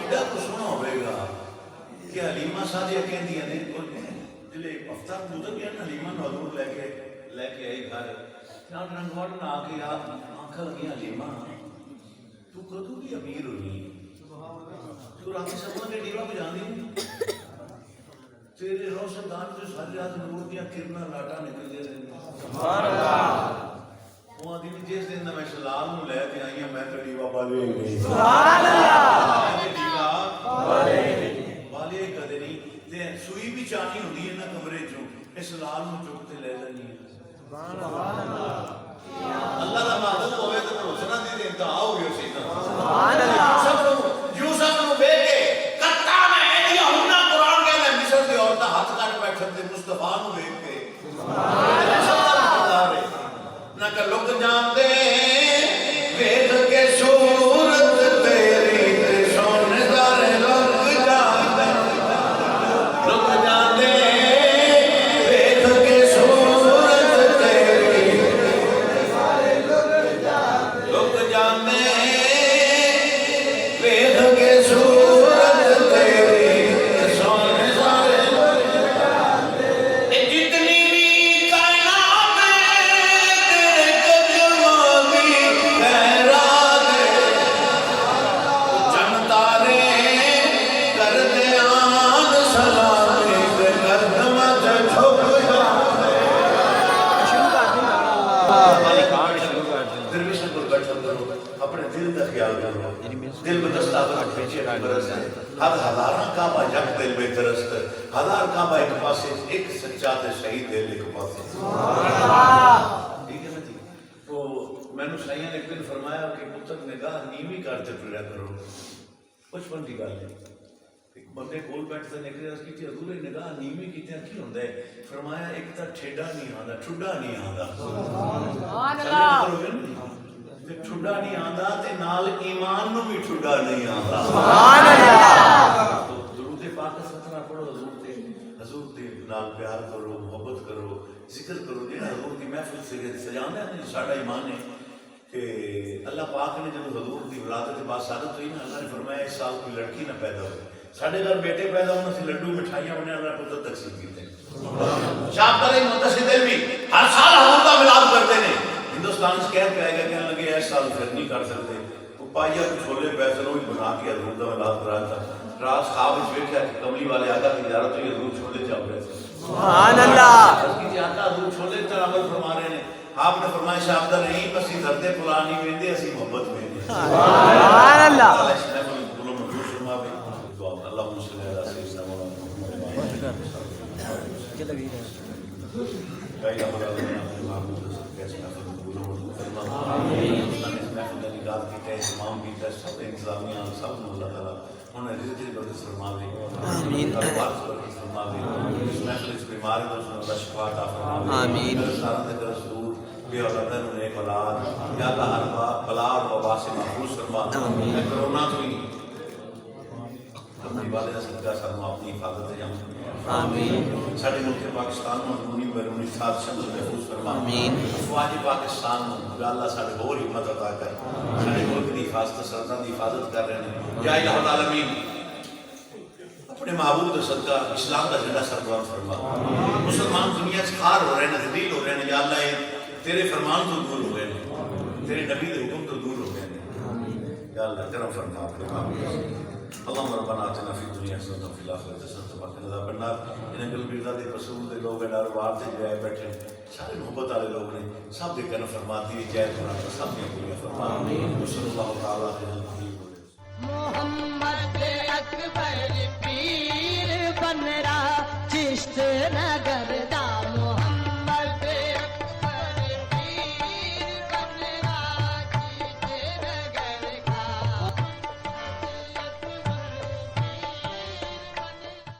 ایڈا تو سنا ہوئے گا کہ حلیمہ سادیہ کہندیاں نے جلے ہفتہ گزر گیا نا حلیمہ نو حضور لے کے آئی گھر نال رنگوڑ نہ آ کے آنکھا لگی حلیمہ تو کدو بھی امیر ہوئی تو راتی سبوں کے ڈیوا بجا دی تیرے روشن دان جو ساری رات نور دیا کرنا لاٹا نکل دے رہے وہ آدھی بھی جس دن میں شلال نو لے کے آئی ہیں میں تو ڈیوا بالے گئی سبحان اللہ بالے کدے نہیں تے سوئی بھی چانی ہوندی ہے نا کمرے چوں اس لال نو چک تے لے جانی سبحان اللہ اللہ دا محبوب ہوئے تو روشنا دی دے انتہا ہو گیا سی سبحان اللہ یوسف نو بے کے کتا میں ایڈیا ہننا قرآن کے لئے مصر دی عورتہ ہاتھ کٹ بیٹھن دے مصطفیٰ نو بے کے نہ کہ لک جاندے ویدھ کے صورت تیری تے سونے دارے لک جاندے لک جاندے ویدھ کے صورت تیری لک جاندے ویدھ کے صورت تیری تے سونے دارے لک جاندے جتنی بھی کائنات اپنے دل کا خیال کرو دل میں دستاوت پیچھے برس ہے ہزاراں کعبہ یک دل میں درست ہزار کعبہ ایک پاسے ایک سچا تے شہید دل ایک پاسے ٹھیک ہے نا جی تو میں نے سائیاں نے ایک دن فرمایا کہ پتر نگاہ نیوی کرتے پھریا کرو بچپن کی گل ہے ایک بندے کول بیٹھتے نکلے اس کی حضور نگاہ نیوی کیتے کی ہوندا ہے فرمایا ایک تا ٹھیڈا نہیں آندا ٹھڈا نہیں آندا سبحان اللہ ٹھڈا نہیں آندا تے نال ایمان نو بھی ٹھڈا نہیں آندا سبحان اللہ تو درود پاک سترہ پڑھو حضور دے نال پیار کرو محبت کرو ذکر کرو جڑا حضور دی محفل سے سجانا ہے ساڈا ایمان ہے کہ اللہ پاک نے جب حضور دی ولادت بعد سعادت ہوئی نا اللہ نے فرمایا اس سال کوئی لڑکی نہ پیدا ہو ساڈے گھر بیٹے پیدا ہونا سی لڈو مٹھائیاں بنے اللہ پتر تقسیم کیتے شاہ پر متصل دل بھی ہر سال حضور دا میلاد کرتے ہیں ہندوستان سے کہہ کے آئے گا کہنے لگے اس سال پھر نہیں کر سکتے وہ پائیا چھولے پیسے وہی بنا کے حضور دا میلاد کرایا تھا رات خواب وچ ویکھیا کہ کملی والے آقا کی زیارت ہوئی حضور چھولے چاپ رہے تھے سبحان اللہ اس کی آقا حضور چھولے تے عمل فرما رہے ہیں آپ نے فرمایا شاہ عبد الرحیم اسی دردے پرانی ویندے اسی محبت ویندے سبحان اللہ اللہ صلی اللہ علیہ وسلم کیا لگی اپنی حفاظت سارے ملک پاکستان میں بیرونی سازشوں کو محفوظ فرما افواج پاکستان اللہ سارے اور ہمت عطا کر سارے ملک کی حفاظت سرحدوں کی حفاظت کر رہے ہیں یا الہ العالمین اپنے محبوب کا صدقہ اسلام کا جھنڈا سربلند فرما مسلمان دنیا سے خار ہو رہے ہیں ذلیل ہو رہے ہیں یا اللہ تیرے فرمان تو دور ہو گئے ہیں تیرے نبی کے حکم تو دور ہو گئے ہیں یا اللہ کرم فرما اپنے اللهم ربنا آتنا في الدنيا حسنة وفي الآخرة حسنة وقنا عذاب النار انہیں گل بیردا دے رسول دے لوگ ہیں اور تے جو ہے بیٹھے سارے محبت والے لوگ نے سب دے کرم فرما دی جائے قرآن سب دے پوری فرما آمین صلی اللہ تعالی علیہ وسلم محمد اکبر پیر بن رہا چشت نگر